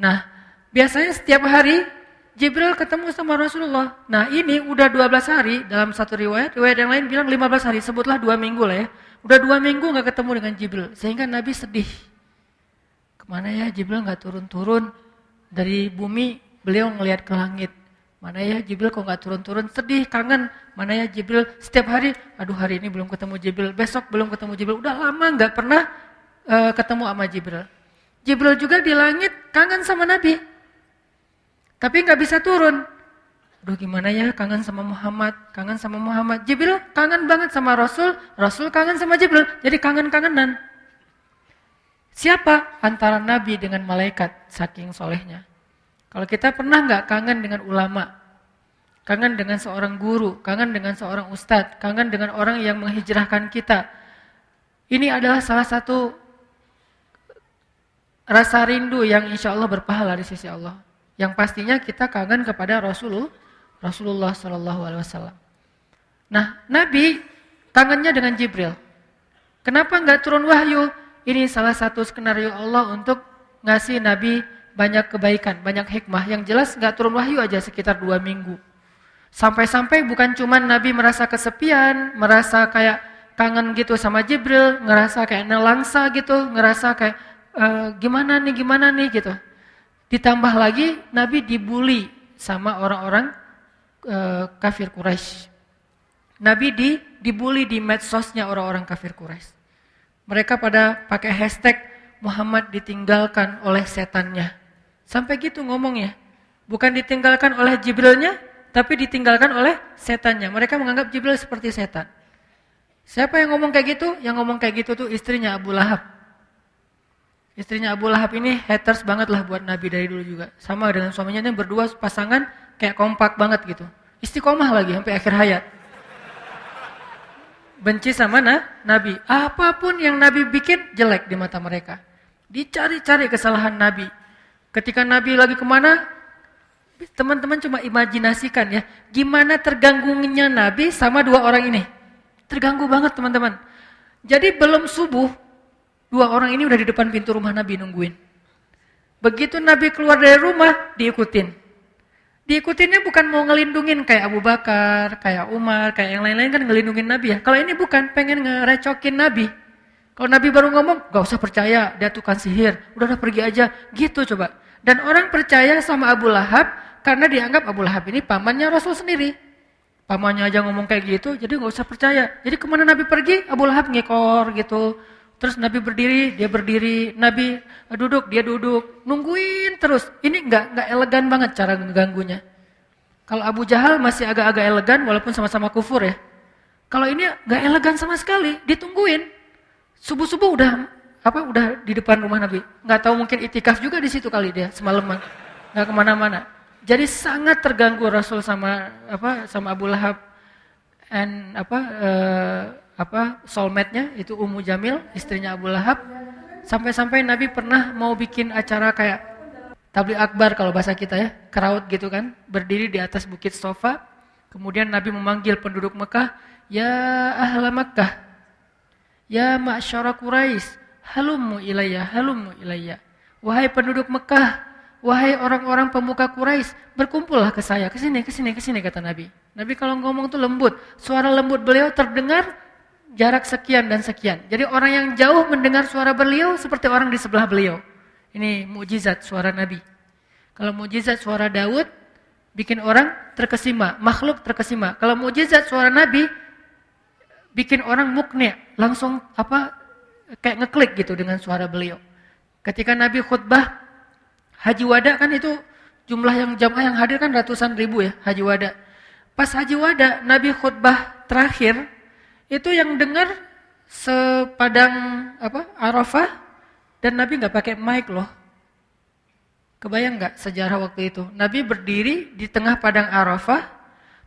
Nah, biasanya setiap hari Jibril ketemu sama Rasulullah. Nah, ini udah 12 hari dalam satu riwayat yang lain bilang 15 hari, sebutlah 2 minggu lah ya. Udah 2 minggu gak ketemu dengan Jibril, sehingga Nabi sedih. Kemana ya Jibril gak turun-turun dari bumi, beliau ngelihat ke langit. Mana ya Jibril kok gak turun-turun, sedih, kangen. Mana ya Jibril, setiap hari, aduh hari ini belum ketemu Jibril, besok belum ketemu Jibril. Udah lama gak pernah ketemu sama Jibril. Jibril juga di langit kangen sama Nabi, tapi gak bisa turun. Aduh gimana ya, kangen sama Muhammad. Jibril kangen banget sama Rasul, Rasul kangen sama Jibril, jadi kangen-kangenan. Siapa? Antara Nabi dengan malaikat, saking solehnya. Kalau kita pernah gak kangen dengan ulama, kangen dengan seorang guru, kangen dengan seorang ustadz, kangen dengan orang yang menghijrahkan kita. Ini adalah salah satu rasa rindu yang insya Allah berpahala di sisi Allah. Yang pastinya kita kangen kepada Rasulullah SAW. Nah, Nabi kangennya dengan Jibril. Kenapa nggak turun wahyu? Ini salah satu skenario Allah untuk ngasih Nabi banyak kebaikan, banyak hikmah. Yang jelas nggak turun wahyu aja sekitar 2 minggu. Sampai-sampai bukan cuma Nabi merasa kesepian, merasa kayak kangen gitu sama Jibril, ngerasa kayak nelangsa gitu, ngerasa kayak gimana nih gitu. Ditambah lagi Nabi dibully sama orang-orang kafir Quraisy. Nabi dibully di medsosnya orang-orang kafir Quraisy. Mereka pada pakai hashtag Muhammad ditinggalkan oleh setannya. Sampai gitu ngomongnya. Bukan ditinggalkan oleh Jibrilnya, tapi ditinggalkan oleh setannya. Mereka menganggap Jibril seperti setan. Siapa yang ngomong kayak gitu? Yang ngomong kayak gitu tuh istrinya Abu Lahab. Istrinya Abu Lahab ini haters banget lah buat Nabi dari dulu juga. Sama dengan suaminya ini berdua pasangan kayak kompak banget gitu. Istiqomah lagi sampai akhir hayat. Benci sama Nabi. Apapun yang Nabi bikin jelek di mata mereka. Dicari-cari kesalahan Nabi. Ketika Nabi lagi kemana, teman-teman cuma imajinasikan ya. Gimana terganggunya Nabi sama 2 orang ini. Terganggu banget teman-teman. Jadi belum subuh, 2 orang ini udah di depan pintu rumah Nabi nungguin. Begitu Nabi keluar dari rumah, diikutin. Diikutinnya bukan mau ngelindungin kayak Abu Bakar, kayak Umar, kayak yang lain-lain kan ngelindungin Nabi ya. Kalau ini bukan, pengen ngerecokin Nabi. Kalau Nabi baru ngomong, gak usah percaya, dia tukang sihir, udah pergi aja, gitu coba. Dan orang percaya sama Abu Lahab, karena dianggap Abu Lahab ini pamannya Rasul sendiri. Pamannya aja ngomong kayak gitu, jadi gak usah percaya. Jadi kemana Nabi pergi, Abu Lahab ngekor gitu. Terus Nabi berdiri, dia berdiri. Nabi duduk, dia duduk. Nungguin terus. Ini gak elegan banget cara mengganggunya. Kalau Abu Jahal masih agak-agak elegan, walaupun sama-sama kufur ya. Kalau ini gak elegan sama sekali, ditungguin. Subuh-subuh udah di depan rumah Nabi. Nggak tahu mungkin itikaf juga di situ kali dia semalaman. Nggak kemana-mana. Jadi sangat terganggu Rasul sama Abu Lahab and soulmate-nya itu Ummu Jamil, istrinya Abu Lahab. Sampai-sampai Nabi pernah mau bikin acara kayak tabligh akbar kalau bahasa kita ya, crowd gitu kan, berdiri di atas bukit Sofa. Kemudian Nabi memanggil penduduk Mekah, ya ahla Makkah. Ya ma'syara Quraisy, halummu ilayya. Wahai penduduk Mekah, wahai orang-orang pemuka Quraisy, berkumpullah ke saya, ke sini kata Nabi. Nabi kalau ngomong tuh lembut, suara lembut beliau terdengar jarak sekian dan sekian. Jadi orang yang jauh mendengar suara beliau seperti orang di sebelah beliau. Ini mukjizat suara Nabi. Kalau mukjizat suara Daud bikin orang terkesima, makhluk terkesima. Kalau mukjizat suara Nabi bikin orang mukni', langsung kayak ngeklik gitu dengan suara beliau. Ketika Nabi khutbah Haji Wada kan itu jumlah yang jamaah yang hadir kan ratusan ribu ya Haji Wada. Pas Haji Wada Nabi khutbah terakhir itu yang dengar sepadang Arafah dan Nabi nggak pakai mic loh. Kebayang nggak sejarah waktu itu? Nabi berdiri di tengah padang Arafah,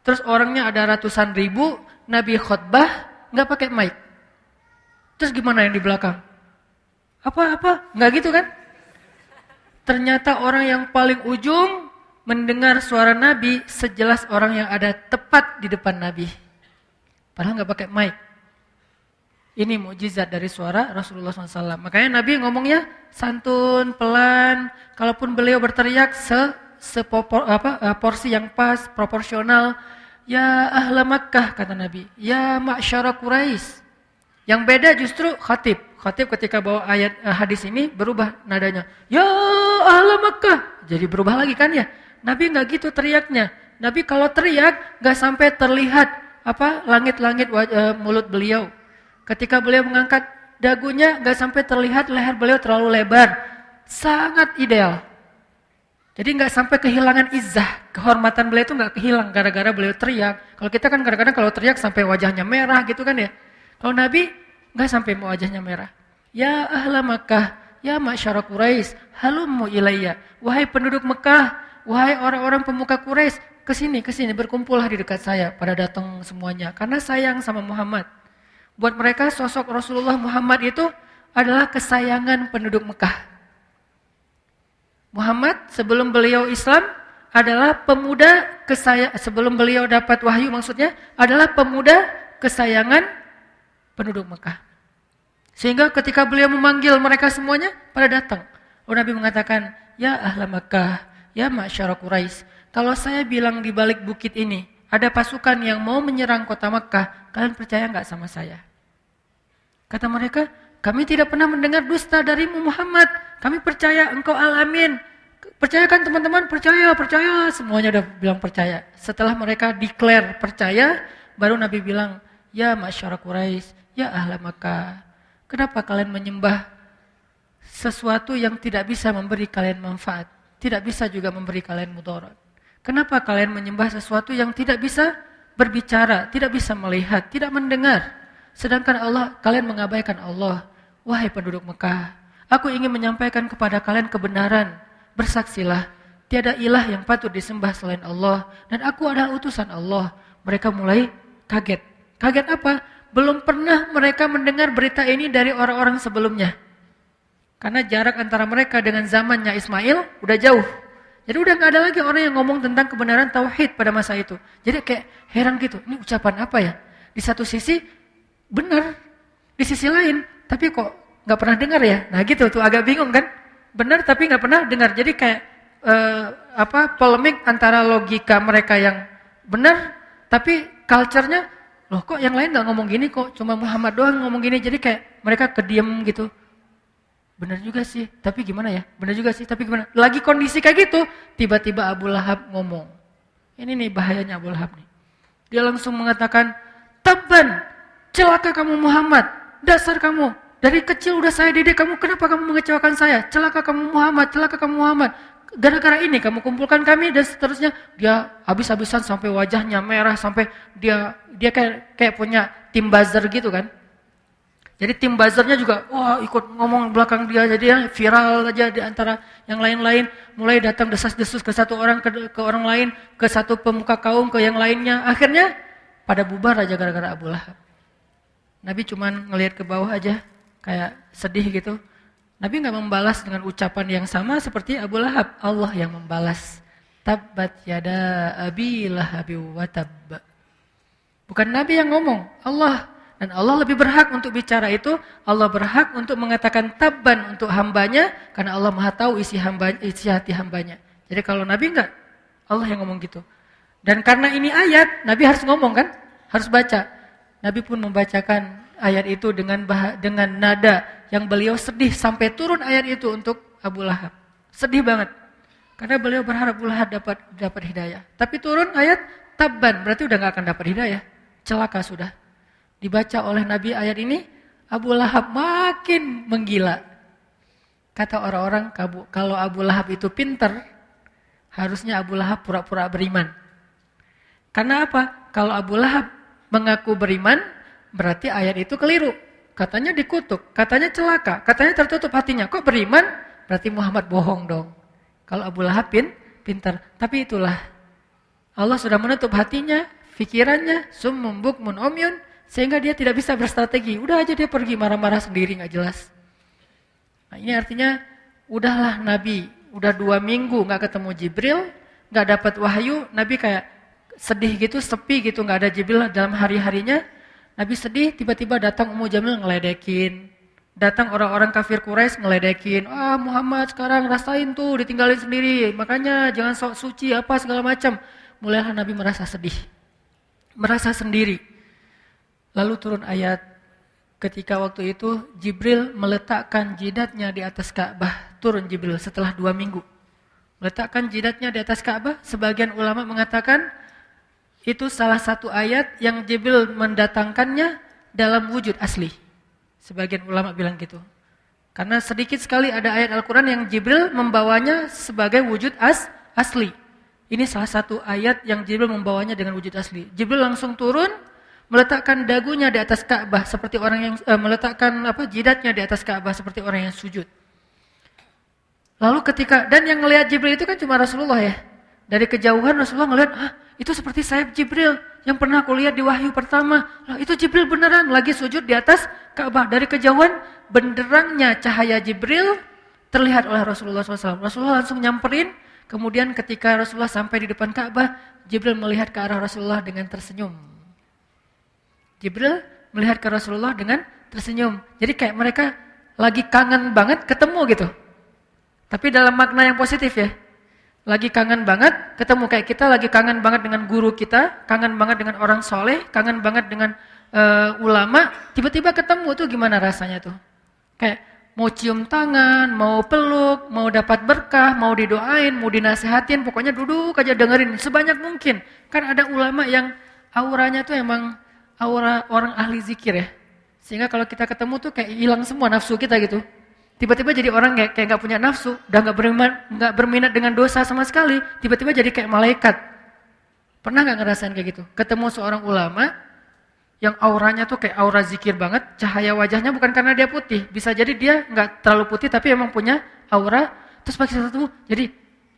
terus orangnya ada ratusan ribu, Nabi khutbah nggak pakai mic. Terus gimana yang di belakang? Nggak gitu kan? Ternyata orang yang paling ujung mendengar suara Nabi sejelas orang yang ada tepat di depan Nabi. Padahal nggak pakai mic. Ini mukjizat dari suara Rasulullah SAW. Makanya Nabi ngomongnya santun, pelan. Kalaupun beliau berteriak porsi yang pas, proporsional. Ya ahla Makkah kata Nabi, ya ma'syara Quraisy. Yang beda justru khatib. Khatib ketika bawa ayat hadis ini berubah nadanya. Ya ahla Makkah. Jadi berubah lagi kan ya. Nabi enggak gitu teriaknya. Nabi kalau teriak enggak sampai terlihat langit-langit mulut beliau. Ketika beliau mengangkat dagunya enggak sampai terlihat leher beliau terlalu lebar. Sangat ideal. Jadi nggak sampai kehilangan izzah, kehormatan beliau itu nggak kehilang gara-gara beliau teriak. Kalau kita kan kadang-kadang kalau teriak sampai wajahnya merah gitu kan ya. Kalau Nabi nggak sampai wajahnya merah. Ya ahla Makkah, ya ma'syara Quraisy, halummu ilayya. Wahai penduduk Mekah, wahai orang-orang pemuka Quraisy, kesini berkumpullah di dekat saya. Pada datang semuanya karena sayang sama Muhammad. Buat mereka sosok Rasulullah Muhammad itu adalah kesayangan penduduk Mekah. Muhammad sebelum beliau Islam adalah pemuda sebelum beliau dapat wahyu maksudnya adalah pemuda kesayangan penduduk Mekah. Sehingga ketika beliau memanggil mereka semuanya pada datang. Nabi mengatakan, ya ahla Makkah, ya ma'syara Quraisy. Kalau saya bilang di balik bukit ini ada pasukan yang mau menyerang kota Makkah, kalian percaya enggak sama saya? Kata mereka, kami tidak pernah mendengar dusta darimu Muhammad. Kami percaya engkau al-amin. Percaya kan teman-teman? Percaya. Semuanya udah bilang percaya. Setelah mereka declare percaya, baru Nabi bilang, ya ma'syara Quraisy, ya ahla Makkah. Kenapa kalian menyembah sesuatu yang tidak bisa memberi kalian manfaat? Tidak bisa juga memberi kalian mudarat. Kenapa kalian menyembah sesuatu yang tidak bisa berbicara, tidak bisa melihat, tidak mendengar? Sedangkan kalian mengabaikan Allah. Wahai penduduk Mekah, aku ingin menyampaikan kepada kalian kebenaran. Bersaksilah, tiada ilah yang patut disembah selain Allah. Dan aku adalah utusan Allah. Mereka mulai kaget. Kaget apa? Belum pernah mereka mendengar berita ini dari orang-orang sebelumnya. Karena jarak antara mereka dengan zamannya Ismail udah jauh. Jadi udah gak ada lagi orang yang ngomong tentang kebenaran tauhid pada masa itu. Jadi kayak heran gitu, ini ucapan apa ya? Di satu sisi benar, di sisi lain tapi kok gak pernah dengar ya? Nah gitu tuh agak bingung kan? Benar tapi nggak pernah dengar. Jadi kayak polemik antara logika mereka yang benar, tapi culture-nya loh kok yang lain nggak ngomong gini, kok cuma Muhammad doang ngomong gini. Jadi kayak mereka kediam gitu. Benar juga sih, tapi gimana ya? Benar juga sih, tapi gimana? Lagi kondisi kayak gitu, tiba-tiba Abu Lahab ngomong. Ini nih bahayanya Abu Lahab nih. Dia langsung mengatakan, "Tabban, celaka kamu Muhammad, dasar kamu. Dari kecil udah saya didik kamu, kenapa kamu mengecewakan saya? Celaka kamu Muhammad, celaka kamu Muhammad. Gara-gara ini kamu kumpulkan kami," dan seterusnya. Dia habis-habisan sampai wajahnya merah, sampai dia kayak punya tim buzzer gitu kan. Jadi tim buzzernya juga wah ikut ngomong belakang dia, jadi viral aja di antara yang lain-lain. Mulai datang desas-desus ke satu orang ke orang lain, ke satu pemuka kaum ke yang lainnya. Akhirnya pada bubar aja gara-gara Abu Lahab. Nabi cuman ngelihat ke bawah aja kayak sedih gitu. Nabi nggak membalas dengan ucapan yang sama seperti Abu Lahab. Allah yang membalas. Tabbat yada abi lahabi wa tabb. Bukan Nabi yang ngomong, Allah. Dan Allah lebih berhak untuk bicara itu. Allah berhak untuk mengatakan tabban untuk hambanya. Karena Allah maha tahu isi hati hambanya. Jadi kalau Nabi enggak, Allah yang ngomong gitu. Dan karena ini ayat, Nabi harus ngomong kan? Harus baca. Nabi pun membacakan ayat itu dengan nada yang beliau sedih. Sampai turun ayat itu untuk Abu Lahab. Sedih banget. Karena beliau berharap Abu Lahab dapat hidayah. Tapi turun ayat tabban, berarti udah gak akan dapat hidayah. Celaka sudah. Dibaca oleh Nabi ayat ini, Abu Lahab makin menggila. Kata orang-orang, kalau Abu Lahab itu pintar, harusnya Abu Lahab pura-pura beriman. Karena apa? Kalau Abu Lahab mengaku beriman, berarti ayat itu keliru. Katanya dikutuk, katanya celaka, katanya tertutup hatinya. Kok beriman? Berarti Muhammad bohong dong. Kalau Abu Lahab pintar. Tapi itulah, Allah sudah menutup hatinya, pikirannya, summum bukmun umyun, sehingga dia tidak bisa berstrategi. Udah aja dia pergi marah-marah sendiri gak jelas. Nah, ini artinya udahlah Nabi, udah 2 minggu gak ketemu Jibril, gak dapat wahyu, Nabi kayak sedih gitu, sepi gitu, gak ada Jibril dalam hari-harinya. Nabi sedih, tiba-tiba datang Ummu Jamil ngeledekin. Datang orang-orang kafir Quraisy ngeledekin. Muhammad sekarang rasain tuh ditinggalin sendiri, makanya jangan sok suci apa segala macam. Mulailah Nabi merasa sedih, merasa sendiri. Lalu turun ayat ketika waktu itu Jibril meletakkan jidatnya di atas Ka'bah. Turun Jibril setelah 2 minggu. Meletakkan jidatnya di atas Ka'bah. Sebagian ulama mengatakan itu salah satu ayat yang Jibril mendatangkannya dalam wujud asli. Sebagian ulama bilang gitu. Karena sedikit sekali ada ayat Al-Quran yang Jibril membawanya sebagai wujud asli. Ini salah satu ayat yang Jibril membawanya dengan wujud asli. Jibril langsung turun, meletakkan dagunya di atas Ka'bah seperti orang yang meletakkan jidatnya di atas Ka'bah seperti orang yang sujud. Lalu dan yang ngelihat Jibril itu kan cuma Rasulullah ya. Dari kejauhan Rasulullah ngelihat, itu seperti sayap Jibril yang pernah aku lihat di wahyu pertama. Itu Jibril beneran lagi sujud di atas Ka'bah. Dari kejauhan benderangnya cahaya Jibril terlihat oleh Rasulullah SAW. Rasulullah langsung nyamperin. Kemudian ketika Rasulullah sampai di depan Ka'bah, Jibril melihat ke arah Rasulullah dengan tersenyum. Jibril melihat ke Rasulullah dengan tersenyum. Jadi kayak mereka lagi kangen banget ketemu gitu. Tapi dalam makna yang positif ya. Lagi kangen banget ketemu, kayak kita lagi kangen banget dengan guru kita, kangen banget dengan orang soleh, kangen banget dengan ulama. Tiba-tiba ketemu tuh gimana rasanya tuh? Kayak mau cium tangan, mau peluk, mau dapat berkah, mau didoain, mau dinasehatin. Pokoknya duduk aja dengerin sebanyak mungkin. Kan ada ulama yang auranya tuh emang aura orang ahli zikir ya. Sehingga kalau kita ketemu tuh kayak hilang semua nafsu kita gitu. Tiba-tiba jadi orang kayak gak punya nafsu, udah gak berminat dengan dosa sama sekali. Tiba-tiba jadi kayak malaikat. Pernah gak ngerasain kayak gitu? Ketemu seorang ulama yang auranya tuh kayak aura zikir banget. Cahaya wajahnya bukan karena dia putih. Bisa jadi dia gak terlalu putih tapi emang punya aura. Terus pakai satu jadi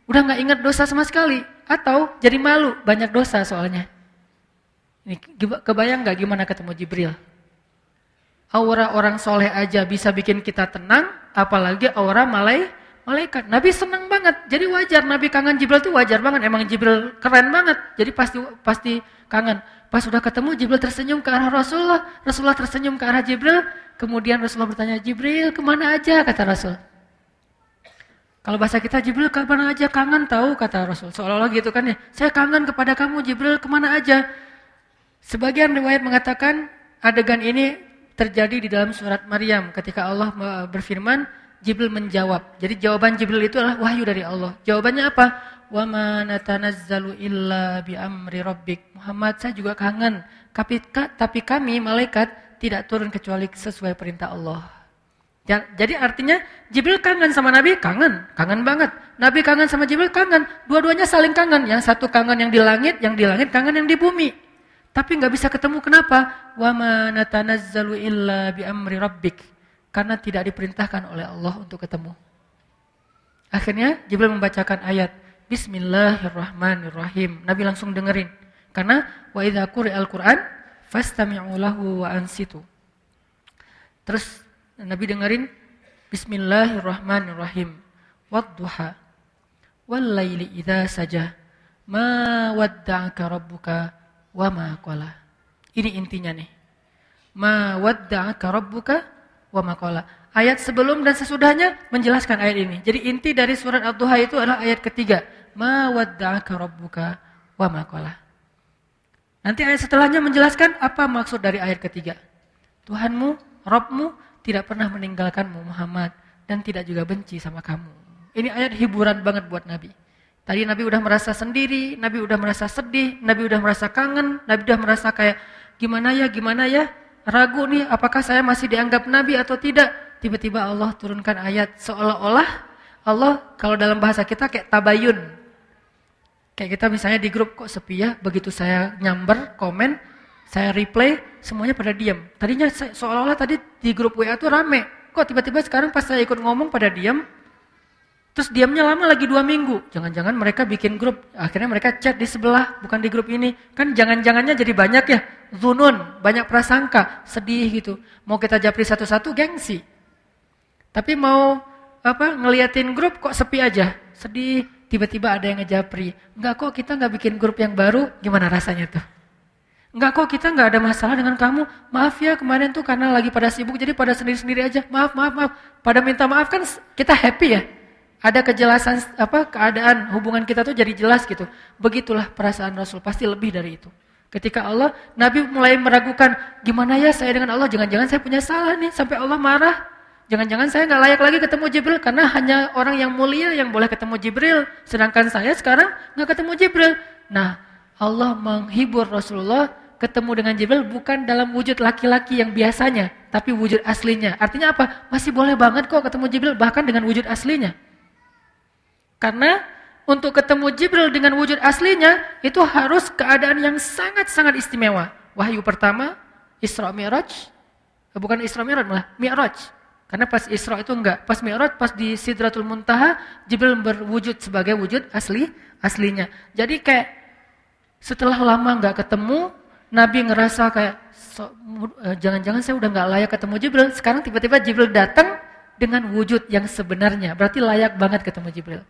udah gak ingat dosa sama sekali. Atau jadi malu, banyak dosa soalnya. Ini kebayang gak gimana ketemu Jibril? Aura orang soleh aja bisa bikin kita tenang, apalagi aura malaikat. Nabi senang banget, jadi wajar Nabi kangen Jibril tuh wajar banget. Emang Jibril keren banget, jadi pasti kangen. Pas sudah ketemu Jibril tersenyum ke arah Rasulullah, Rasulullah tersenyum ke arah Jibril. Kemudian Rasulullah bertanya, Jibril kemana aja, kata Rasul. Kalau bahasa kita Jibril kemana aja, kangen tahu, kata Rasul. Seolah-olah gitu kan ya, saya kangen kepada kamu Jibril, kemana aja. Sebagian riwayat mengatakan adegan ini terjadi di dalam surat Maryam ketika Allah berfirman, Jibril menjawab. Jadi jawaban Jibril itu adalah wahyu dari Allah. Jawabannya apa? Wa ma natanazzalu illa bi amri rabbik. Muhammad, saya juga kangen. Tapi kami malaikat tidak turun kecuali sesuai perintah Allah. Jadi artinya Jibril kangen sama Nabi, kangen banget. Nabi kangen sama Jibril, kangen. Dua-duanya saling kangen. Yang satu kangen yang di langit kangen yang di bumi. Tapi nggak bisa ketemu, kenapa? Wa ma natanazzalu illa bi amri rabbik. Karena tidak diperintahkan oleh Allah untuk ketemu. Akhirnya Jibril membacakan ayat Bismillahirrahmanirrahim. Nabi langsung dengerin. Karena wa idza quri'al Qur'an fastami'u lahu wa ansitu. Terus Nabi dengerin Bismillahirrahmanirrahim. Wadduha wal laili idza saja ma wadda'aka rabbuka wa ma qala. Ini intinya nih. Ma wadda'aka rabbuka wa ma qala. Ayat sebelum dan sesudahnya menjelaskan ayat ini. Jadi inti dari surat Ad-Duha itu adalah ayat ketiga. Ma wadda'aka rabbuka wa ma qala. Nanti ayat setelahnya menjelaskan apa maksud dari ayat ketiga. Tuhanmu, Rabbmu tidak pernah meninggalkanmu Muhammad dan tidak juga benci sama kamu. Ini ayat hiburan banget buat Nabi. Tadi Nabi udah merasa sendiri, Nabi udah merasa sedih, Nabi udah merasa kangen, Nabi udah merasa kayak gimana ya, ragu nih apakah saya masih dianggap Nabi atau tidak. Tiba-tiba Allah turunkan ayat seolah-olah Allah, kalau dalam bahasa kita kayak tabayun. Kayak kita misalnya di grup kok sepi ya, begitu saya nyamber, komen, saya replay, semuanya pada diam. Tadinya seolah-olah tadi di grup WA tuh rame. Kok tiba-tiba sekarang pas saya ikut ngomong pada diam. Terus diamnya lama lagi 2 minggu. Jangan-jangan mereka bikin grup. Akhirnya mereka chat di sebelah, bukan di grup ini. Kan jangan-jangannya jadi banyak ya. Zunun, banyak prasangka, sedih gitu. Mau kita japri satu-satu gengsi. Tapi mau ngeliatin grup kok sepi aja. Sedih, tiba-tiba ada yang ngejapri. Enggak kok kita enggak bikin grup yang baru, gimana rasanya tuh? Enggak kok kita enggak ada masalah dengan kamu. Maaf ya kemarin tuh karena lagi pada sibuk jadi pada sendiri-sendiri aja. Maaf. Pada minta maaf kan kita happy ya. Ada kejelasan keadaan hubungan kita tuh jadi jelas gitu. Begitulah perasaan Rasul, pasti lebih dari itu. Ketika Nabi mulai meragukan, gimana ya saya dengan Allah, jangan-jangan saya punya salah nih sampai Allah marah. Jangan-jangan saya enggak layak lagi ketemu Jibril karena hanya orang yang mulia yang boleh ketemu Jibril, sedangkan saya sekarang enggak ketemu Jibril. Nah, Allah menghibur Rasulullah ketemu dengan Jibril bukan dalam wujud laki-laki yang biasanya, tapi wujud aslinya. Artinya apa? Masih boleh banget kok ketemu Jibril bahkan dengan wujud aslinya. Karena untuk ketemu Jibril dengan wujud aslinya itu harus keadaan yang sangat-sangat istimewa. Wahyu pertama, Isra Mi'raj. Bukan Isra Mi'raj malah, Mi'raj. Karena pas Isra itu enggak, pas Mi'raj, pas di Sidratul Muntaha, Jibril berwujud sebagai wujud aslinya. Jadi kayak setelah lama enggak ketemu, Nabi ngerasa kayak jangan-jangan saya udah enggak layak ketemu Jibril. Sekarang tiba-tiba Jibril datang dengan wujud yang sebenarnya. Berarti layak banget ketemu Jibril.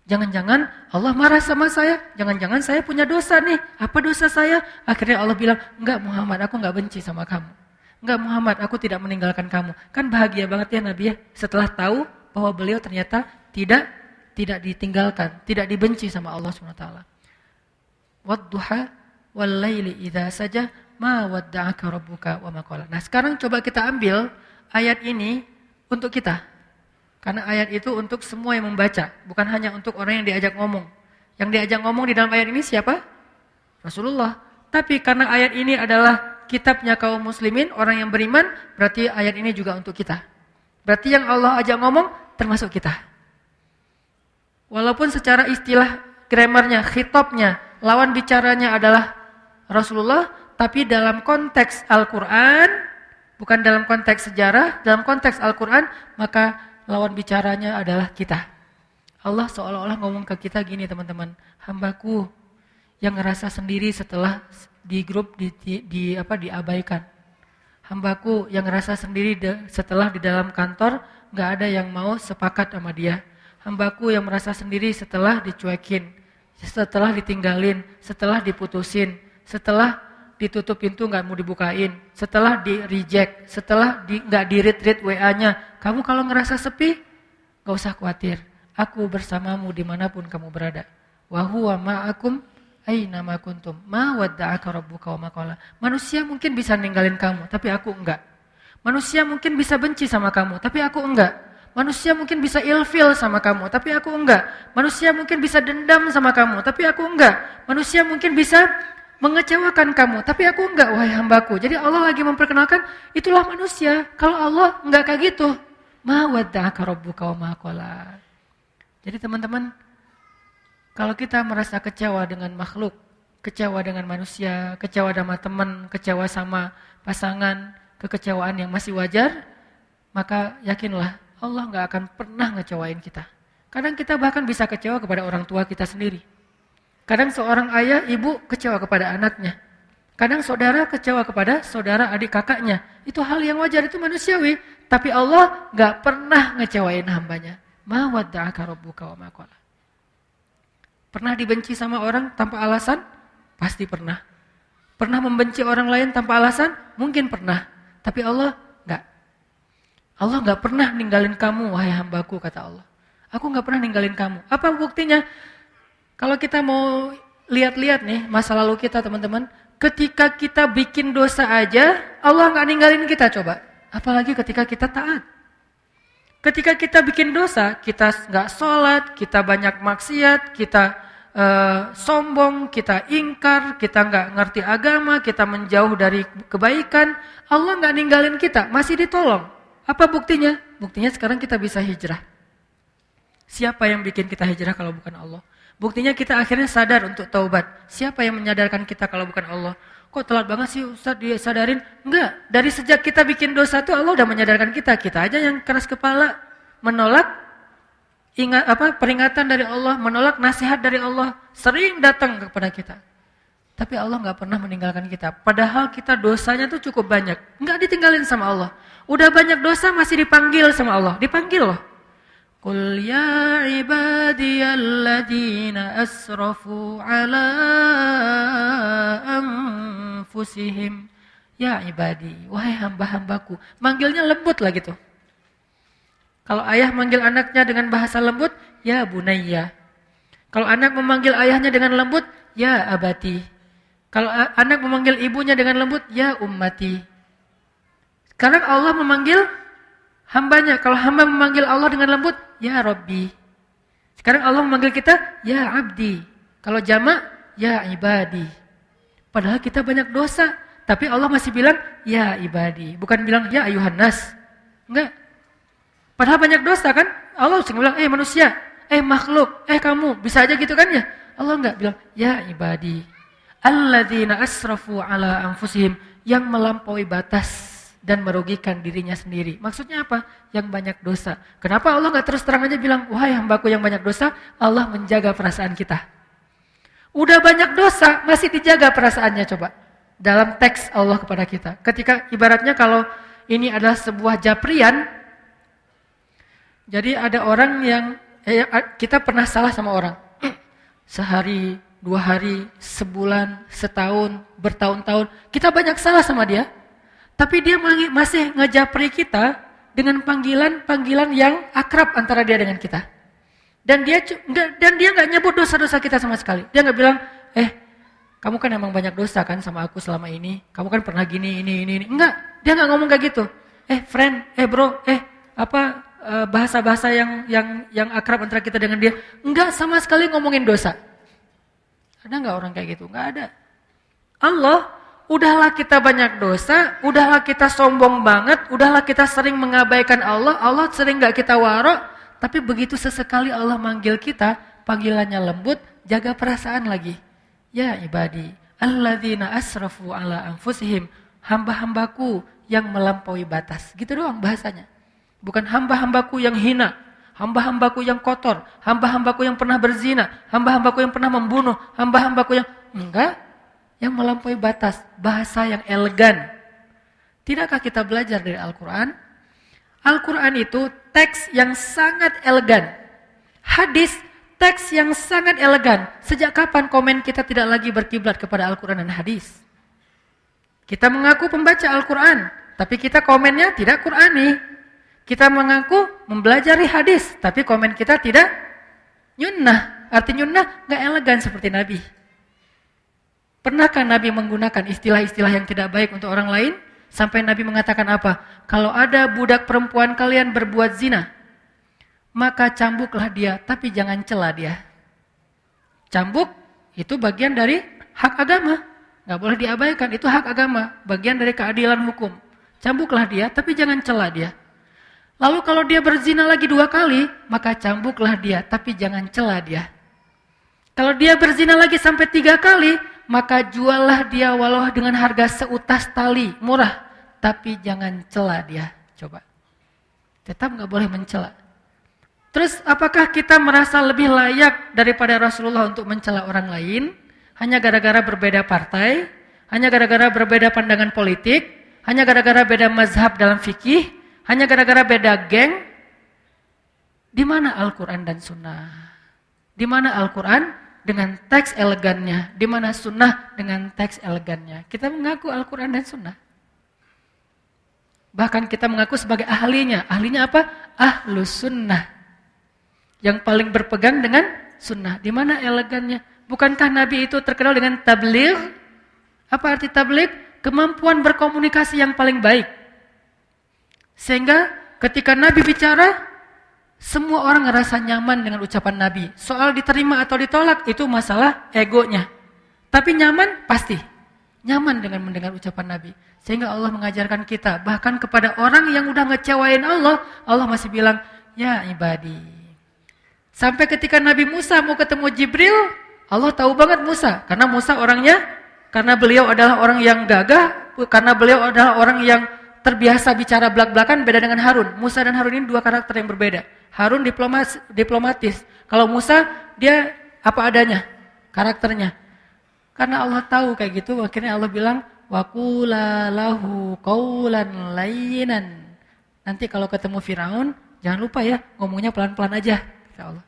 Jangan-jangan Allah marah sama saya. Jangan-jangan saya punya dosa nih. Apa dosa saya? Akhirnya Allah bilang, enggak Muhammad, aku enggak benci sama kamu. Enggak Muhammad, aku tidak meninggalkan kamu. Kan bahagia banget ya Nabi ya. Setelah tahu bahwa beliau ternyata tidak ditinggalkan. Tidak dibenci sama Allah SWT. Wadduha wal laili idza saja ma wadda'aka rabbuka wa ma qala. Nah, sekarang coba kita ambil ayat ini untuk kita. Karena ayat itu untuk semua yang membaca, bukan hanya untuk orang yang diajak ngomong. Yang diajak ngomong di dalam ayat ini siapa? Rasulullah. Tapi karena ayat ini adalah kitabnya kaum muslimin, orang yang beriman, berarti ayat ini juga untuk kita. Berarti yang Allah ajak ngomong termasuk kita. Walaupun secara istilah grammarnya, khitabnya, lawan bicaranya adalah Rasulullah, tapi dalam konteks Al-Quran, bukan dalam konteks sejarah, dalam konteks Al-Quran, maka lawan bicaranya adalah kita. Allah seolah-olah ngomong ke kita gini teman-teman, hambaku yang ngerasa sendiri setelah di grup diabaikan. Hambaku yang ngerasa sendiri setelah di dalam kantor nggak ada yang mau sepakat sama dia. Hambaku yang merasa sendiri setelah dicuekin, setelah ditinggalin, setelah diputusin, setelah ditutup pintu nggak mau dibukain, setelah di reject, setelah nggak di read WA-nya. Kamu kalau ngerasa sepi, nggak usah khawatir. Aku bersamamu dimanapun kamu berada. Wa huwa ma'akum aina ma kuntum ma wadda'aka rabbuka wa ma qala. Manusia mungkin bisa ninggalin kamu, tapi aku enggak. Manusia mungkin bisa benci sama kamu, tapi aku enggak. Manusia mungkin bisa ilfil sama kamu, tapi aku enggak. Manusia mungkin bisa dendam sama kamu, tapi aku enggak. Manusia mungkin bisa mengecewakan kamu, tapi aku enggak, wahai hambaku. Jadi Allah lagi memperkenalkan, itulah manusia. Kalau Allah enggak kayak gitu. Ma wadda'aka rabbuka wa ma qala. Jadi teman-teman, kalau kita merasa kecewa dengan makhluk, kecewa dengan manusia, kecewa sama teman, kecewa sama pasangan, kekecewaan yang masih wajar, maka yakinlah Allah gak akan pernah ngecewain kita. Kadang kita bahkan bisa kecewa kepada orang tua kita sendiri. Kadang seorang ayah, ibu kecewa kepada anaknya. Kadang saudara kecewa kepada saudara, adik, kakaknya. Itu hal yang wajar, itu manusiawi. Tapi Allah gak pernah ngecewain hambanya. Ma wadda'aka rabbuka wa ma qala. Pernah dibenci sama orang tanpa alasan? Pasti pernah. Pernah membenci orang lain tanpa alasan? Mungkin pernah. Tapi Allah enggak. Allah enggak pernah ninggalin kamu, wahai hambaku, kata Allah. Aku enggak pernah ninggalin kamu. Apa buktinya? Kalau kita mau lihat-lihat nih masa lalu kita, teman-teman, ketika kita bikin dosa aja, Allah enggak ninggalin kita, coba. Apalagi ketika kita taat. Ketika kita bikin dosa, kita nggak sholat, kita banyak maksiat, kita sombong, kita ingkar, kita nggak ngerti agama, kita menjauh dari kebaikan, Allah nggak ninggalin kita, masih ditolong. Apa buktinya? Buktinya sekarang kita bisa hijrah. Siapa yang bikin kita hijrah kalau bukan Allah? Buktinya kita akhirnya sadar untuk taubat. Siapa yang menyadarkan kita kalau bukan Allah? Kok telat banget sih Ustaz disadarin? Enggak, dari sejak kita bikin dosa itu Allah udah menyadarkan kita. Kita aja yang keras kepala, menolak peringatan dari Allah, menolak nasihat dari Allah, sering datang kepada kita. Tapi Allah enggak pernah meninggalkan kita. Padahal kita dosanya tuh cukup banyak. Enggak ditinggalin sama Allah. Udah banyak dosa masih dipanggil sama Allah. Dipanggil loh. Qul ya ibadiyalladzina asrafu ala anfusihim. Ya ibadi, wahai hamba-hambaku. Manggilnya lembut lah gitu. Kalau ayah manggil anaknya dengan bahasa lembut, ya bunayya. Kalau anak memanggil ayahnya dengan lembut, ya abati. Kalau anak memanggil ibunya dengan lembut, ya ummati. Sekarang Allah memanggil hambanya. Kalau hamba memanggil Allah dengan lembut, ya Rabbi. Sekarang Allah memanggil kita, ya Abdi. Kalau jamak, ya Ibadi. Padahal kita banyak dosa. Tapi Allah masih bilang, ya Ibadi. Bukan bilang, ya Ayuhan Nas. Enggak. Padahal banyak dosa kan. Allah langsung bilang, manusia, makhluk, kamu. Bisa aja gitu kan ya. Allah enggak bilang, ya Ibadi. Alladzina asrafu ala anfusihim. Yang melampaui batas dan merugikan dirinya sendiri. Maksudnya apa? Yang banyak dosa. Kenapa Allah gak terus terang aja bilang, wahai hambaku yang banyak dosa, Allah menjaga perasaan kita. Udah banyak dosa, masih dijaga perasaannya, coba. Dalam teks Allah kepada kita. Ketika ibaratnya kalau ini adalah sebuah japrian, jadi ada orang yang, kita pernah salah sama orang. Sehari, 2 hari, sebulan, setahun, bertahun-tahun, kita banyak salah sama dia. Tapi dia masih ngejapri kita dengan panggilan yang akrab antara dia dengan kita. Dan dia nggak nyebut dosa-dosa kita sama sekali. Dia nggak bilang, kamu kan emang banyak dosa kan sama aku selama ini. Kamu kan pernah gini, ini. Enggak, dia nggak ngomong kayak gitu. Friend, bro, bahasa-bahasa yang akrab antara kita dengan dia. Enggak sama sekali ngomongin dosa. Ada nggak orang kayak gitu? Nggak ada. Allah, udahlah kita banyak dosa, udahlah kita sombong banget, udahlah kita sering mengabaikan Allah, Allah sering gak kita warok, tapi begitu sesekali Allah manggil kita, panggilannya lembut, jaga perasaan lagi. Ya ibadi, alladzina asrafu ala anfusihim, hamba-hambaku yang melampaui batas. Gitu doang bahasanya. Bukan hamba-hambaku yang hina, hamba-hambaku yang kotor, hamba-hambaku yang pernah berzina, hamba-hambaku yang pernah membunuh, hamba-hambaku yang... Enggak. Yang melampaui batas, bahasa yang elegan. Tidakkah kita belajar dari Al-Quran? Al-Quran itu teks yang sangat elegan. Hadis, teks yang sangat elegan. Sejak kapan komen kita tidak lagi berkiblat kepada Al-Quran dan hadis? Kita mengaku pembaca Al-Quran, tapi kita komennya tidak Qurani. Kita mengaku mempelajari hadis, tapi komen kita tidak nyunnah. Arti nyunnah gak elegan seperti Nabi. Pernahkah Nabi menggunakan istilah-istilah yang tidak baik untuk orang lain? Sampai Nabi mengatakan apa? Kalau ada budak perempuan kalian berbuat zina, maka cambuklah dia, tapi jangan cela dia. Cambuk itu bagian dari hak agama. Nggak boleh diabaikan, itu hak agama. Bagian dari keadilan hukum. Cambuklah dia, tapi jangan cela dia. Lalu kalau dia berzina lagi 2 kali, maka cambuklah dia, tapi jangan cela dia. Kalau dia berzina lagi sampai 3 kali, maka juallah dia walau dengan harga seutas tali, murah. Tapi jangan cela dia. Coba. Tetap nggak boleh mencela. Terus apakah kita merasa lebih layak daripada Rasulullah untuk mencela orang lain? Hanya gara-gara berbeda partai? Hanya gara-gara berbeda pandangan politik? Hanya gara-gara beda mazhab dalam fikih? Hanya gara-gara beda geng? Di mana Al-Quran dan Sunnah? Di mana Al-Quran dengan teks elegannya? Di mana Sunnah dengan teks elegannya? Kita mengaku Al-Quran dan Sunnah. Bahkan kita mengaku sebagai ahlinya. Ahlinya apa? Ahlus Sunnah. Yang paling berpegang dengan Sunnah. Di mana elegannya? Bukankah Nabi itu terkenal dengan tabligh? Apa arti tabligh? Kemampuan berkomunikasi yang paling baik. Sehingga ketika Nabi bicara, semua orang ngerasa nyaman dengan ucapan Nabi. Soal diterima atau ditolak, itu masalah egonya. Tapi nyaman, pasti. Nyaman dengan mendengar ucapan Nabi. Sehingga Allah mengajarkan kita, bahkan kepada orang yang udah ngecewain Allah, Allah masih bilang, ya ibadi. Sampai ketika Nabi Musa mau ketemu Jibril, Allah tahu banget Musa. Karena Musa orangnya, karena beliau adalah orang yang gagah, karena beliau adalah orang yang terbiasa bicara belak-belakan, beda dengan Harun. Musa dan Harun ini 2 karakter yang berbeda. Harun diplomatis. Kalau Musa, dia apa adanya, karakternya. Karena Allah tahu kayak gitu, akhirnya Allah bilang, وَقُولَا لَهُ قَوْلًا لَيِّنًا. Nanti kalau ketemu Firaun, jangan lupa ya, ngomongnya pelan-pelan aja. Ya Allah.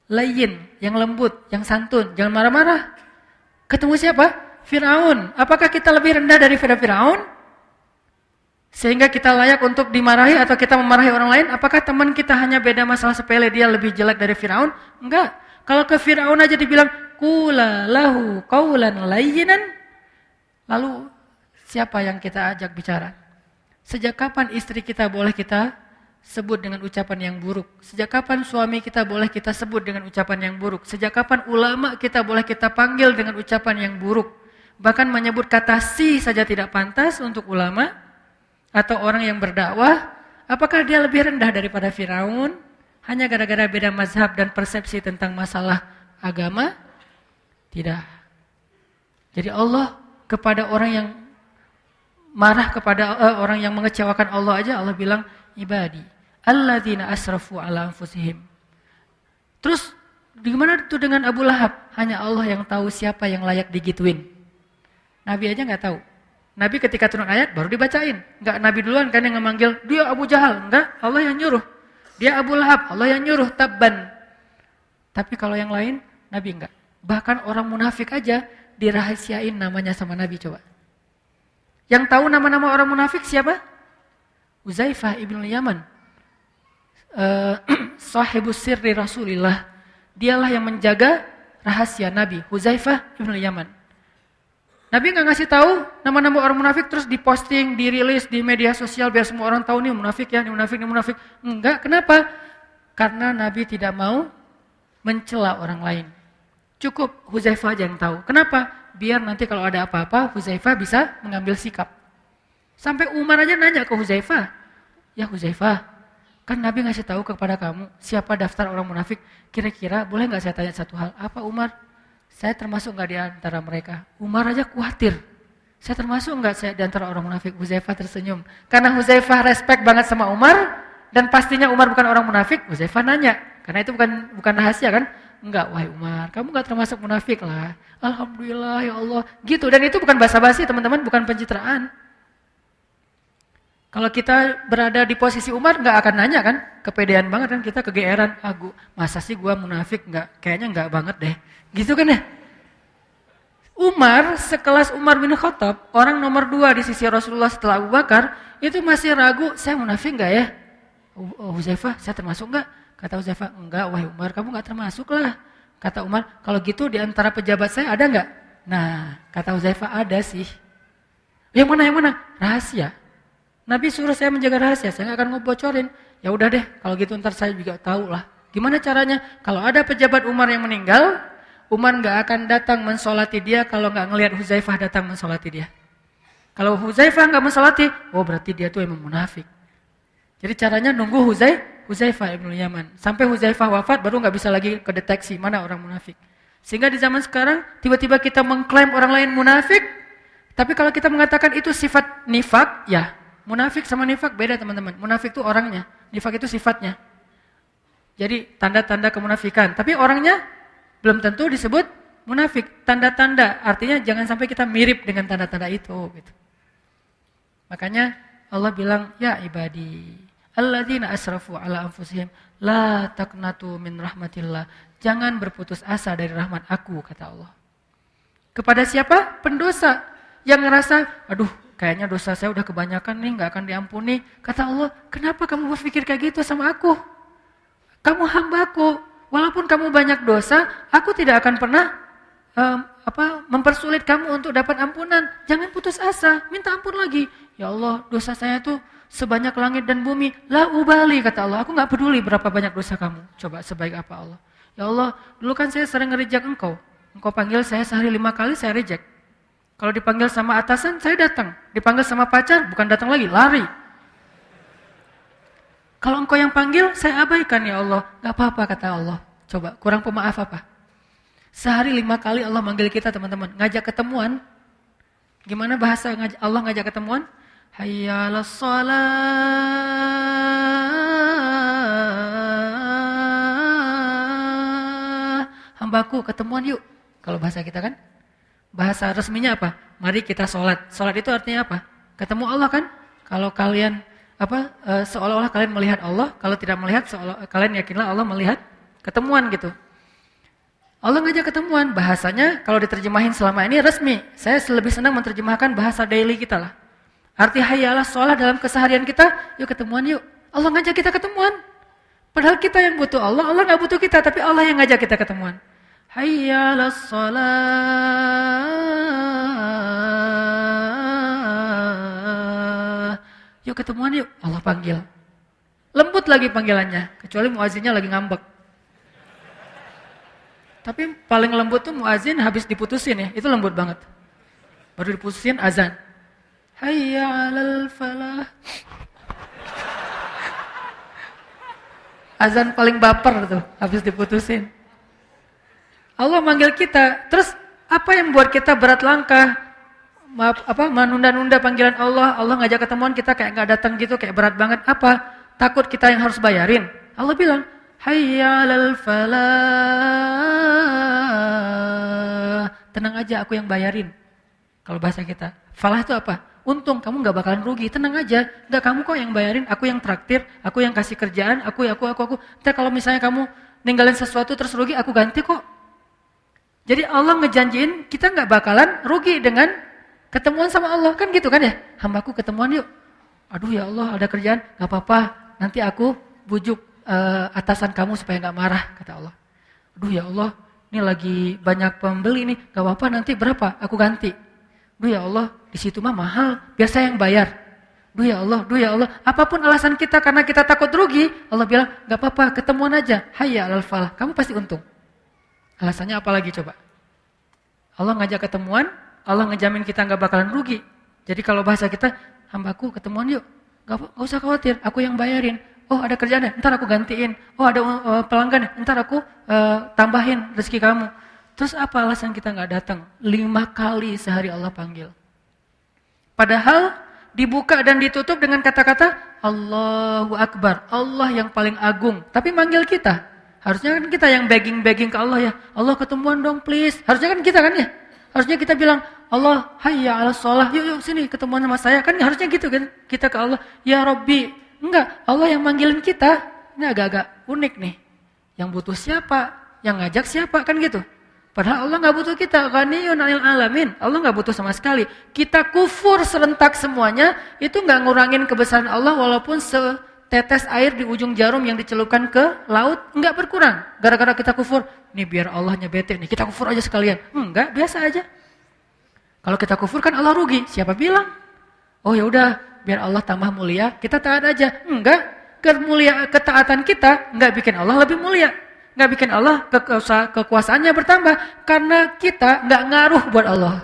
Layyin, yang lembut, yang santun, jangan marah-marah. Ketemu siapa? Firaun. Apakah kita lebih rendah daripada Firaun? Sehingga kita layak untuk dimarahi atau kita memarahi orang lain? Apakah teman kita hanya beda masalah sepele, dia lebih jelek dari Firaun? Enggak. Kalau ke Firaun aja dibilang, Qula lahu qawlan layyinan. Lalu siapa yang kita ajak bicara? Sejak kapan istri kita boleh kita sebut dengan ucapan yang buruk? Sejak kapan suami kita boleh kita sebut dengan ucapan yang buruk? Sejak kapan ulama kita boleh kita panggil dengan ucapan yang buruk? Bahkan menyebut kata si saja tidak pantas untuk ulama atau orang yang berdakwah. Apakah dia lebih rendah daripada Firaun? Hanya gara-gara beda mazhab dan persepsi tentang masalah agama? Tidak. Jadi Allah kepada orang yang marah, kepada orang yang mengecewakan Allah aja, Allah bilang, ibadi alladzina asrafu ala anfusihim. Terus gimana itu dengan Abu Lahab? Hanya Allah yang tahu siapa yang layak digituin. Nabi aja nggak tahu. Nabi ketika turun ayat baru dibacain. Enggak Nabi duluan kan yang memanggil, dia Abu Jahal. Enggak, Allah yang nyuruh. Dia Abu Lahab, Allah yang nyuruh, tabban. Tapi kalau yang lain, Nabi enggak. Bahkan orang munafik aja dirahasiain namanya sama Nabi, coba. Yang tahu nama-nama orang munafik siapa? Huzaifah ibn Yaman. Sahibus sirri Rasulillah. Dialah yang menjaga rahasia Nabi, Huzaifah ibn Yaman. Nabi nggak ngasih tahu nama-nama orang munafik terus diposting, dirilis di media sosial biar semua orang tahu nih munafik ya, nih munafik, nih munafik. Enggak, kenapa? Karena Nabi tidak mau mencela orang lain. Cukup Huzaifah aja yang tahu. Kenapa? Biar nanti kalau ada apa-apa Huzaifah bisa mengambil sikap. Sampai Umar aja nanya ke Huzaifah, ya Huzaifah, kan Nabi ngasih tahu kepada kamu siapa daftar orang munafik. Kira-kira boleh nggak saya tanya satu hal? Apa Umar? Saya termasuk nggak di antara mereka? Umar aja khawatir. Saya termasuk nggak saya di antara orang munafik? Huzaifah tersenyum. Karena Huzaifah respect banget sama Umar dan pastinya Umar bukan orang munafik. Huzaifah nanya, karena itu bukan rahasia kan? Enggak, wahai Umar, kamu enggak termasuk munafik lah. Alhamdulillah ya Allah. Gitu, dan itu bukan basa-basi teman-teman, bukan pencitraan. Kalau kita berada di posisi Umar, enggak akan nanya kan? Kepedean banget kan, kita kegeeran. Masa sih gua munafik? Enggak, kayaknya enggak banget deh. Gitu kan ya? Umar, sekelas Umar bin Khattab, orang nomor 2 di sisi Rasulullah setelah Abu Bakar, itu masih ragu, saya munafik enggak ya? Huzaifah, saya termasuk enggak? Kata Huzaifah, enggak wahai Umar, kamu enggak termasuk lah. Kata Umar, kalau gitu di antara pejabat saya ada enggak? Nah, kata Huzaifah, ada sih. Yang mana, yang mana? Rahasia. Nabi suruh saya menjaga rahasia, saya nggak akan ngebocorin. Ya udah deh, kalau gitu ntar saya juga tahu lah. Gimana caranya? Kalau ada pejabat Umar yang meninggal, Umar nggak akan datang mensolati dia kalau nggak ngelihat Huzaifah datang mensolati dia. Kalau Huzaifah nggak mensolati, oh berarti dia tuh emang munafik. Jadi caranya nunggu Huzaifah ibn Yaman. Sampai Huzaifah wafat baru nggak bisa lagi kedeteksi mana orang munafik. Sehingga di zaman sekarang tiba-tiba kita mengklaim orang lain munafik. Tapi kalau kita mengatakan itu sifat nifak, ya munafik sama nifak beda teman-teman. Munafik itu orangnya, nifak itu sifatnya. Jadi tanda-tanda kemunafikan. Tapi orangnya belum tentu disebut munafik. Tanda-tanda artinya jangan sampai kita mirip dengan tanda-tanda itu. Gitu. Makanya Allah bilang, ya ibadi, alladzina asrafu ala anfusihim, la taqnatu min rahmatillah. Jangan berputus asa dari rahmat aku, kata Allah. Kepada siapa? Pendosa. Yang ngerasa, aduh kayaknya dosa saya udah kebanyakan nih, gak akan diampuni. Kata Allah, kenapa kamu berpikir kayak gitu sama aku? Kamu hambaku, walaupun kamu banyak dosa, aku tidak akan pernah mempersulit kamu untuk dapat ampunan. Jangan putus asa, minta ampun lagi. Ya Allah, dosa saya tuh sebanyak langit dan bumi. La ubali, kata Allah, aku gak peduli berapa banyak dosa kamu. Coba sebaik apa Allah. Ya Allah, dulu kan saya sering nge-reject engkau. Engkau panggil saya sehari 5 kali, saya reject. Kalau dipanggil sama atasan, saya datang. Dipanggil sama pacar, bukan datang lagi, lari. Kalau engkau yang panggil, saya abaikan ya Allah. Gak apa-apa, kata Allah. Coba, kurang pemaaf apa? Sehari 5 kali Allah manggil kita teman-teman. Ngajak ketemuan. Gimana bahasa Allah ngajak ketemuan? Hayya 'alas shalah. Hambaku ketemuan yuk. Kalau bahasa kita kan? Bahasa resminya apa? Mari kita sholat. Sholat itu artinya apa? Ketemu Allah kan? Kalau kalian seolah-olah kalian melihat Allah, kalau tidak melihat kalian yakinlah Allah melihat ketemuan gitu. Allah ngajak ketemuan, bahasanya kalau diterjemahin selama ini resmi. Saya lebih senang menerjemahkan bahasa daily kita lah. Arti hayya 'alas shalah dalam keseharian kita, yuk ketemuan yuk. Allah ngajak kita ketemuan. Padahal kita yang butuh Allah, Allah nggak butuh kita, tapi Allah yang ngajak kita ketemuan. Hayya 'alas shalah. Yuk ketemuan yuk, Allah panggil. Lembut lagi panggilannya, kecuali muazinnya lagi ngambek. Tapi paling lembut tuh muazin habis diputusin ya, itu lembut banget. Baru diputusin azan. Hayya 'alal falah. Azan paling baper tuh, habis diputusin. Allah manggil kita, terus apa yang buat kita berat langkah? Menunda-nunda panggilan Allah, Allah ngajak ketemuan kita kayak nggak datang gitu, kayak berat banget. Apa? Takut kita yang harus bayarin. Allah bilang, hayya 'alal falah. Tenang aja, aku yang bayarin. Kalau bahasa kita, falah itu apa? Untung, kamu nggak bakalan rugi. Tenang aja, nggak kamu kok yang bayarin, aku yang traktir, aku yang kasih kerjaan, aku. Ntar kalau misalnya kamu ninggalin sesuatu terus rugi, aku ganti kok. Jadi Allah ngejanjiin kita nggak bakalan rugi dengan ketemuan sama Allah, kan gitu kan ya? Hambaku ketemuan yuk. Aduh ya Allah ada kerjaan, gak apa-apa. Nanti aku bujuk atasan kamu supaya gak marah, kata Allah. Aduh ya Allah, ini lagi banyak pembeli nih, gak apa-apa nanti berapa, aku ganti. Aduh ya Allah, di situ mah mahal, biar saya yang bayar. Aduh ya Allah, apapun alasan kita karena kita takut rugi, Allah bilang gak apa-apa, ketemuan aja. Hayya 'alal falah, kamu pasti untung. Alasannya apa lagi coba? Allah ngajak ketemuan, Allah ngejamin kita nggak bakalan rugi. Jadi kalau bahasa kita, hambaku ketemuan yuk, nggak usah khawatir, aku yang bayarin. Oh ada kerjaan ya, ntar aku gantiin. Oh ada pelanggan ya, ntar aku tambahin rezeki kamu. Terus apa alasan kita nggak datang? 5 kali sehari Allah panggil. Padahal dibuka dan ditutup dengan kata-kata Allahu Akbar, Allah yang paling agung. Tapi manggil kita, harusnya kan kita yang begging ke Allah ya. Allah ketemuan dong please. Harusnya kan kita kan ya. Harusnya kita bilang, Allah hayya 'alas shalah, yuk sini ketemuan sama saya. Kan harusnya gitu kan, kita ke Allah, ya Rabbi. Enggak, Allah yang manggilin kita. Ini agak-agak unik nih. Yang butuh siapa? Yang ngajak siapa? Kan gitu. Padahal Allah gak butuh kita, ghaniyun 'anil alamin. Allah gak butuh sama sekali. Kita kufur serentak semuanya, itu gak ngurangin kebesaran Allah walaupun setetes air di ujung jarum yang dicelupkan ke laut, enggak berkurang. Gara-gara kita kufur, nih biar Allahnya bete nih, kita kufur aja sekalian. Enggak, biasa aja. Kalau kita kufur kan Allah rugi. Siapa bilang? Oh ya udah, biar Allah tambah mulia, kita taat aja. Enggak. Ketaatan kita enggak bikin Allah lebih mulia. Enggak bikin Allah kekuasaannya bertambah. Karena kita enggak ngaruh buat Allah.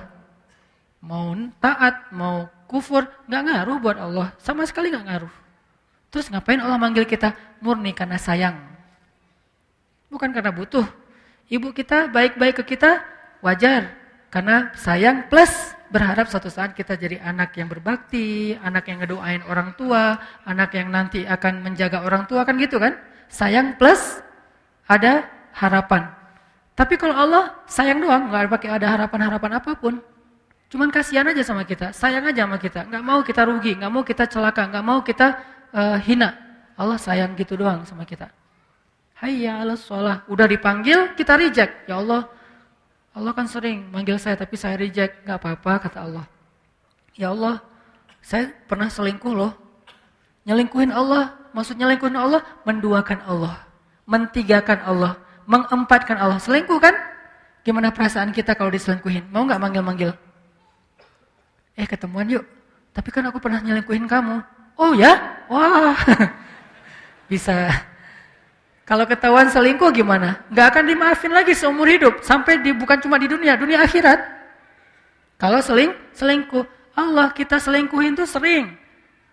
Mau taat, mau kufur, enggak ngaruh buat Allah. Sama sekali enggak ngaruh. Terus ngapain Allah manggil kita? Murni karena sayang. Bukan karena butuh. Ibu kita baik-baik ke kita, wajar. Karena sayang plus berharap suatu saat kita jadi anak yang berbakti, anak yang ngedoain orang tua, anak yang nanti akan menjaga orang tua, kan gitu kan? Sayang plus ada harapan. Tapi kalau Allah sayang doang, nggak pakai ada harapan-harapan apapun. Cuman kasihan aja sama kita, sayang aja sama kita. Nggak mau kita rugi, nggak mau kita celaka, nggak mau kita hina. Allah sayang gitu doang sama kita. Hayya 'alas shalah, udah dipanggil kita reject. Ya Allah, Allah kan sering manggil saya tapi saya reject. Gak apa-apa kata Allah. Ya Allah, saya pernah selingkuh loh. Nyelingkuhin Allah, maksud nyelingkuhin Allah, menduakan Allah. Mentigakan Allah, mengempatkan Allah. Selingkuh kan? Gimana perasaan kita kalau diselingkuhin? Mau gak manggil-manggil? Ketemuan yuk. Tapi kan aku pernah nyelingkuhin kamu. Oh ya? Wah. Bisa. Kalau ketahuan selingkuh gimana? Gak akan dimaafin lagi seumur hidup. Sampai bukan cuma di dunia akhirat. Kalau selingkuh, Allah kita selingkuhin tuh sering.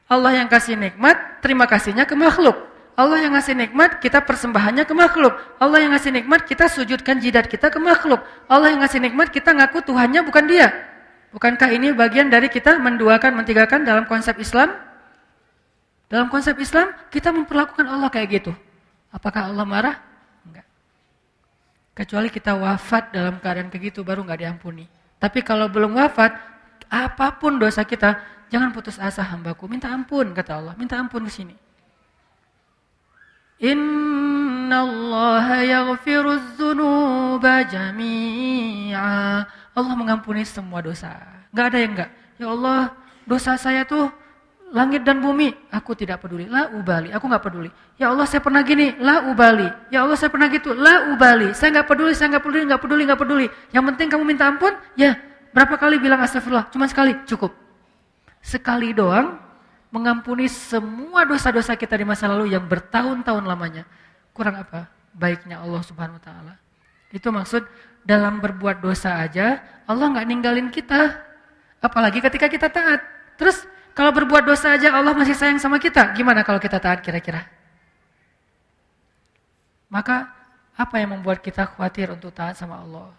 Allah yang kasih nikmat, terima kasihnya ke makhluk. Allah yang ngasih nikmat, kita persembahannya ke makhluk. Allah yang ngasih nikmat, kita sujudkan jidat kita ke makhluk. Allah yang ngasih nikmat, kita ngaku Tuhannya bukan dia. Bukankah ini bagian dari kita menduakan, mentigakan dalam konsep Islam? Dalam konsep Islam, kita memperlakukan Allah kayak gitu. Apakah Allah marah? Enggak. Kecuali kita wafat dalam keadaan kayak gitu baru enggak diampuni. Tapi kalau belum wafat, apapun dosa kita, jangan putus asa hambaku. Minta ampun kata Allah. Minta ampun ke sini. Innallaha yaghfirudz dzunuba jami'a. Allah mengampuni semua dosa. Enggak ada yang enggak. Ya Allah, dosa saya tuh langit dan bumi, aku tidak peduli. La ubali, aku enggak peduli. Ya Allah, saya pernah gini, la ubali. Ya Allah, saya pernah gitu, la ubali. Saya enggak peduli, enggak peduli. Yang penting kamu minta ampun, ya. Berapa kali bilang astagfirullah? Cuma sekali, cukup. Sekali doang mengampuni semua dosa-dosa kita di masa lalu yang bertahun-tahun lamanya. Kurang apa? Baiknya Allah Subhanahu wa taala. Itu maksud dalam berbuat dosa aja Allah enggak ninggalin kita. Apalagi ketika kita taat. Terus kalau berbuat dosa aja Allah masih sayang sama kita, gimana kalau kita taat kira-kira? Maka apa yang membuat kita khawatir untuk taat sama Allah?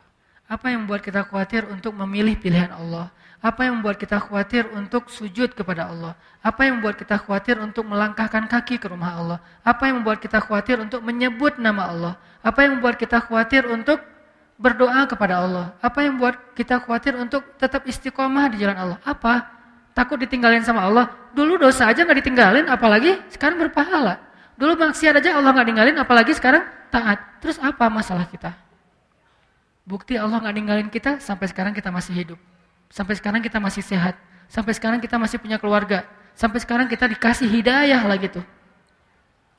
Apa yang membuat kita khawatir untuk memilih pilihan Allah? Apa yang membuat kita khawatir untuk sujud kepada Allah? Apa yang membuat kita khawatir untuk melangkahkan kaki ke rumah Allah? Apa yang membuat kita khawatir untuk menyebut nama Allah? Apa yang membuat kita khawatir untuk berdoa kepada Allah? Apa yang membuat kita khawatir untuk tetap istiqomah di jalan Allah? Apa? Takut ditinggalin sama Allah. Dulu dosa aja gak ditinggalin, apalagi sekarang berpahala. Dulu maksiat aja Allah gak ninggalin, apalagi sekarang taat. Terus apa masalah kita? Bukti Allah gak ninggalin kita, sampai sekarang kita masih hidup. Sampai sekarang kita masih sehat. Sampai sekarang kita masih punya keluarga. Sampai sekarang kita dikasih hidayah lagi tuh.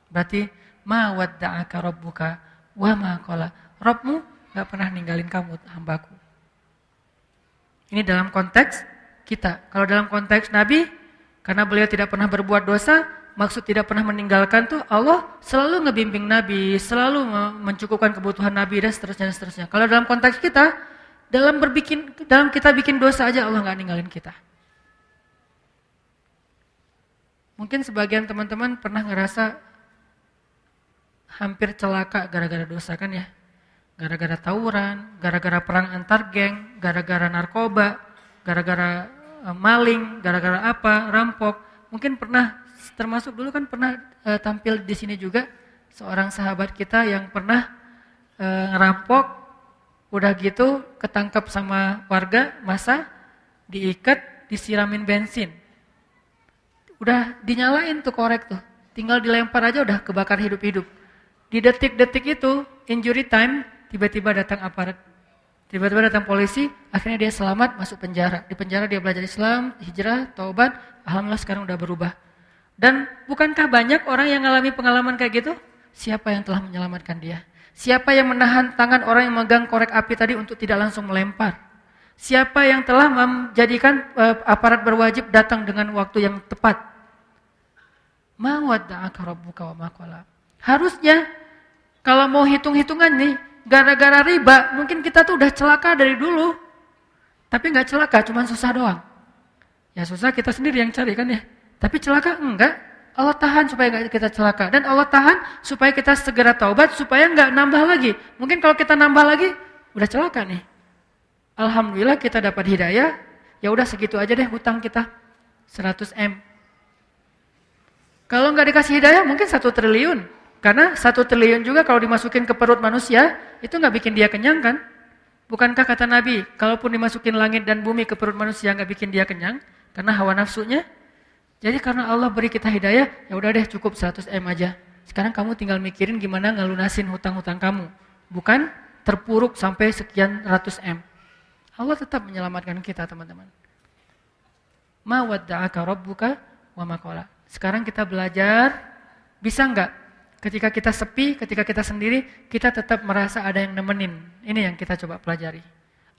Berarti, ma wadda'aka rabbuka wa ma qala. Rabbmu gak pernah ninggalin kamu, hambaku. Ini dalam konteks kita. Kalau dalam konteks Nabi, karena beliau tidak pernah berbuat dosa, maksud tidak pernah meninggalkan tuh Allah selalu ngebimbing Nabi, selalu mencukupkan kebutuhan Nabi dan seterusnya. Kalau dalam konteks kita, dalam kita bikin dosa aja Allah nggak ninggalin kita. Mungkin sebagian teman-teman pernah ngerasa hampir celaka gara-gara dosa kan ya? Gara-gara tawuran, gara-gara perang antar geng, gara-gara narkoba, gara-gara maling, gara-gara apa, rampok. Mungkin pernah, termasuk dulu kan pernah tampil di sini juga seorang sahabat kita yang pernah ngerampok, udah gitu ketangkap sama warga, masa diikat, disiramin bensin. Udah dinyalain tuh korek tuh, tinggal dilempar aja udah kebakar hidup-hidup. Di detik-detik itu, injury time, tiba-tiba datang aparat. Tiba-tiba datang polisi, akhirnya dia selamat masuk penjara. Di penjara dia belajar Islam, hijrah, taubat, alhamdulillah sekarang udah berubah. Dan bukankah banyak orang yang mengalami pengalaman kayak gitu? Siapa yang telah menyelamatkan dia? Siapa yang menahan tangan orang yang memegang korek api tadi untuk tidak langsung melempar? Siapa yang telah menjadikan aparat berwajib datang dengan waktu yang tepat? Ma wadda'aka rabbuka wa ma qala. Harusnya kalau mau hitung-hitungan nih, gara-gara riba, mungkin kita tuh udah celaka dari dulu. Tapi nggak celaka, cuma susah doang. Ya susah kita sendiri yang cari kan ya. Tapi celaka enggak. Allah tahan supaya nggak kita celaka. Dan Allah tahan supaya kita segera taubat, supaya nggak nambah lagi. Mungkin kalau kita nambah lagi, udah celaka nih. Alhamdulillah kita dapat hidayah, ya udah segitu aja deh hutang kita, 100 M. Kalau nggak dikasih hidayah, mungkin 1 triliun. Karena 1 triliun juga kalau dimasukin ke perut manusia, itu nggak bikin dia kenyang kan? Bukankah kata Nabi, kalaupun dimasukin langit dan bumi ke perut manusia nggak bikin dia kenyang, karena hawa nafsunya. Jadi karena Allah beri kita hidayah, ya udah deh cukup 100 M aja. Sekarang kamu tinggal mikirin gimana ngelunasin hutang-hutang kamu. Bukan terpuruk sampai sekian ratus M. Allah tetap menyelamatkan kita teman-teman. Ma wadda'aka rabbuka wa ma qala. Sekarang kita belajar, bisa enggak ketika kita sepi, ketika kita sendiri, kita tetap merasa ada yang nemenin. Ini yang kita coba pelajari.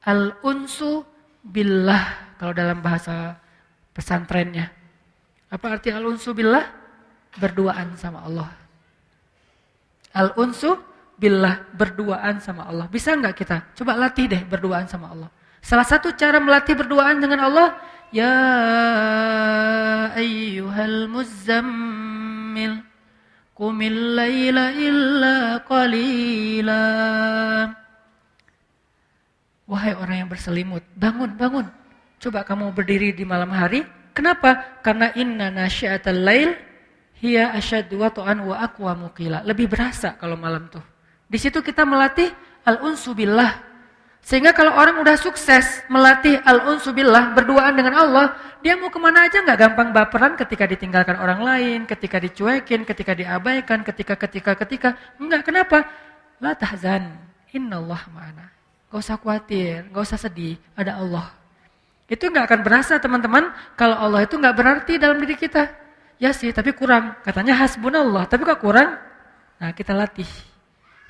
Al-unsu billah, kalau dalam bahasa pesantrennya. Apa arti al-unsu billah? Berduaan sama Allah. Al-unsu billah, berduaan sama Allah. Bisa enggak kita? Coba latih deh berduaan sama Allah. Salah satu cara melatih berduaan dengan Allah, ya ayyuhal muzzammil qumil laila illa qalila. Wahai orang yang berselimut, bangun, bangun. Coba kamu berdiri di malam hari. Kenapa? Karena inna nasyi'atal lail hiya asyaddu wata'an wa aqwamu qila. Lebih berasa kalau malam tuh. Di situ kita melatih al-unsu billah. Sehingga kalau orang udah sukses melatih al-unsu billah, berduaan dengan Allah, dia mau kemana aja nggak gampang baperan ketika ditinggalkan orang lain, ketika dicuekin, ketika diabaikan, ketika. Enggak, kenapa? La tahzan, innallah ma'ana. Gak usah khawatir, gak usah sedih, ada Allah. Itu nggak akan berasa teman-teman, kalau Allah itu nggak berarti dalam diri kita. Ya sih, tapi kurang. Katanya hasbunallah, tapi kok kurang? Nah, kita latih.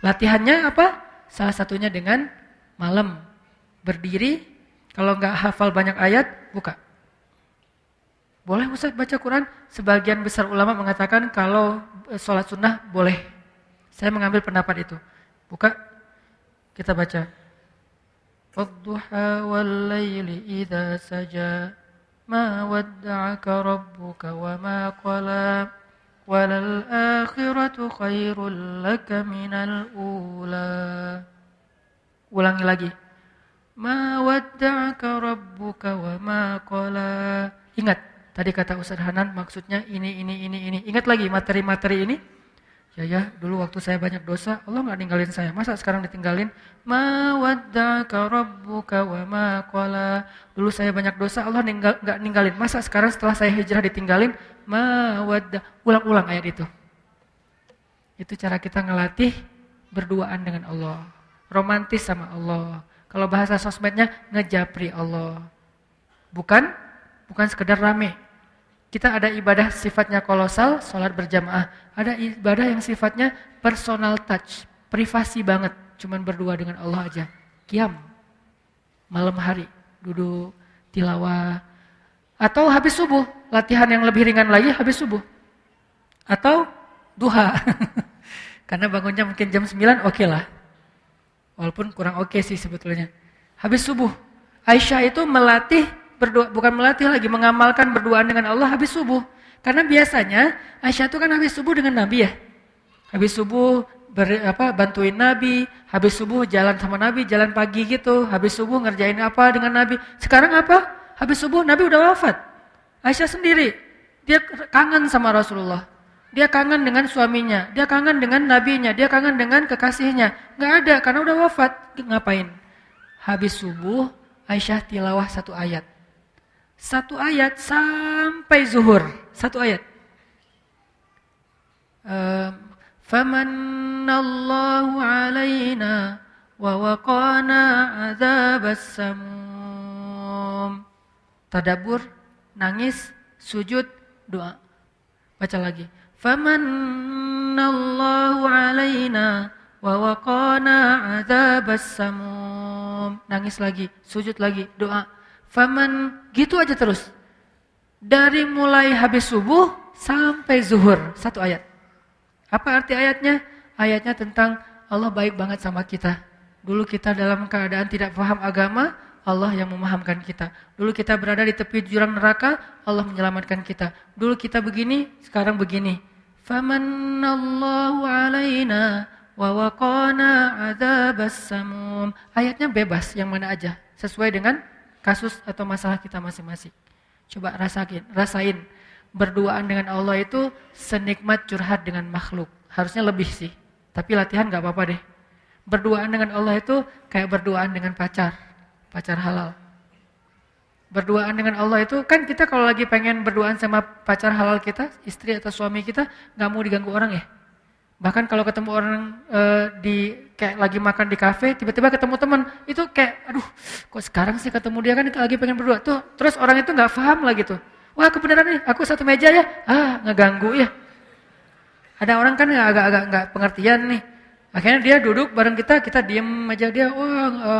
Latihannya apa? Salah satunya dengan malam berdiri, kalau nggak hafal banyak ayat, buka. Boleh Ustaz baca Quran? Sebagian besar ulama mengatakan kalau sholat sunnah boleh. Saya mengambil pendapat itu. Buka, kita baca. Wadduha wal layli idza saja ma wadda'aka rabbuka wa ma qala walal akhiratu khairul laka minal ula. Ulangi lagi. Ma wadda'aka rabbuka wa ma qala. Ingat, tadi kata Ustaz Hanan maksudnya ini. Ingat lagi materi-materi ini. Ya, dulu waktu saya banyak dosa, Allah enggak ninggalin saya. Masa sekarang ditinggalin? Ma wadda'aka rabbuka wa ma qala. Dulu saya banyak dosa, Allah enggak ninggalin. Masa sekarang setelah saya hijrah ditinggalin? Ma wadda. Ulang-ulang ayat itu. Itu cara kita ngelatih berduaan dengan Allah. Romantis sama Allah. Kalau bahasa sosmednya ngejapri Allah. Bukan sekedar rame. Kita ada ibadah sifatnya kolosal, sholat berjamaah. Ada ibadah yang sifatnya personal touch, privasi banget, cuman berdua dengan Allah aja. Qiyam, malam hari, duduk, tilawah. Atau habis subuh, latihan yang lebih ringan lagi habis subuh. Atau duha, karena bangunnya mungkin jam 9, oke lah. Walaupun kurang oke sih sebetulnya. Habis subuh, Aisyah itu melatih berdoa, bukan melatih lagi, mengamalkan berduaan dengan Allah habis subuh. Karena biasanya Aisyah itu kan habis subuh dengan Nabi ya. Habis subuh bantuin Nabi, habis subuh jalan sama Nabi, jalan pagi gitu, habis subuh ngerjain apa dengan Nabi. Sekarang apa? Habis subuh Nabi udah wafat. Aisyah sendiri, dia kangen sama Rasulullah. Dia kangen dengan suaminya, dia kangen dengan nabinya, dia kangen dengan kekasihnya. Enggak ada karena udah wafat. Ngapain? Habis subuh Aisyah tilawah 1 ayat. 1 ayat sampai zuhur. 1 ayat. Famanallahu alaina wa waqana adzabas samum. Tadabbur, nangis, sujud, doa. Baca lagi. Famanallahu alaina wa waqana adzabas samum. tersenyum, nangis lagi, sujud lagi, doa. Faman, gitu aja terus. Dari mulai habis subuh sampai zuhur, 1 ayat. Apa arti ayatnya? Ayatnya tentang Allah baik banget sama kita. Dulu kita dalam keadaan tidak paham agama, Allah yang memahamkan kita. Dulu kita berada di tepi jurang neraka, Allah menyelamatkan kita. Dulu kita begini, sekarang begini. Famanallahu alaina wa waqana adzabas samum. Ayatnya bebas, yang mana aja, sesuai dengan kasus atau masalah kita masing-masing. Coba rasain. Berduaan dengan Allah itu senikmat curhat dengan makhluk. Harusnya lebih sih, tapi latihan gak apa-apa deh. Berduaan dengan Allah itu kayak berduaan dengan pacar halal. Berduaan dengan Allah itu, kan kita kalau lagi pengen berduaan sama pacar halal kita, istri atau suami kita, gak mau diganggu orang ya. Bahkan kalau ketemu orang kayak lagi makan di kafe, tiba-tiba ketemu teman, itu kayak, aduh, kok sekarang sih ketemu dia, kan lagi pengen berdua. Tuh, terus orang itu nggak paham lagi tuh. Wah, kebenaran nih, aku satu meja ya, ngeganggu ya. Ada orang kan agak-agak nggak pengertian nih. Akhirnya dia duduk bareng kita diem aja, dia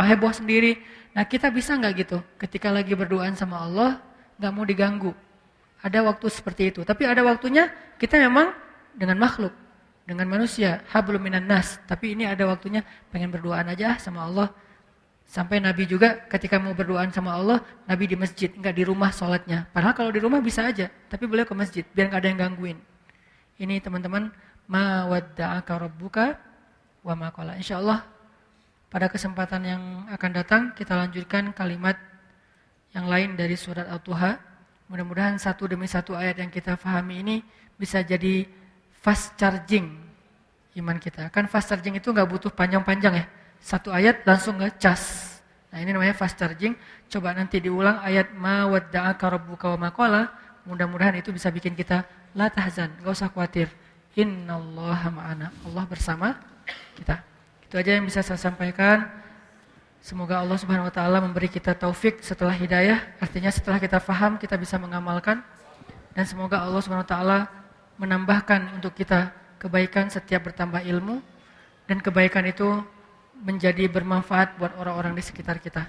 heboh sendiri. Nah, kita bisa nggak gitu? Ketika lagi berduaan sama Allah, nggak mau diganggu. Ada waktu seperti itu. Tapi ada waktunya kita memang dengan makhluk, dengan manusia, hablum minan nas. Tapi ini ada waktunya pengen berduaan aja sama Allah. Sampai Nabi juga ketika mau berduaan sama Allah, Nabi di masjid, enggak di rumah sholatnya. Padahal kalau di rumah bisa aja, tapi beliau ke masjid biar enggak ada yang gangguin. Ini teman-teman, ma wadda'aka rabbuka wa ma qala. Insyaallah pada kesempatan yang akan datang kita lanjutkan kalimat yang lain dari surat At-Tuha. Mudah-mudahan satu demi satu ayat yang kita pahami ini bisa jadi fast charging iman kita. Kan fast charging itu nggak butuh panjang-panjang ya. 1 ayat langsung ngecas. Nah, ini namanya fast charging. Coba nanti diulang ayat ma wadda'aka rabbuka wa ma qala. Mudah-mudahan itu bisa bikin kita la tahzan, enggak usah khawatir. Innallaha ma'ana. Allah bersama kita. Itu aja yang bisa saya sampaikan. Semoga Allah Subhanahu wa taala memberi kita taufik setelah hidayah. Artinya setelah kita faham kita bisa mengamalkan. Dan semoga Allah Subhanahu wa taala menambahkan untuk kita kebaikan setiap bertambah ilmu, dan kebaikan itu menjadi bermanfaat buat orang-orang di sekitar kita.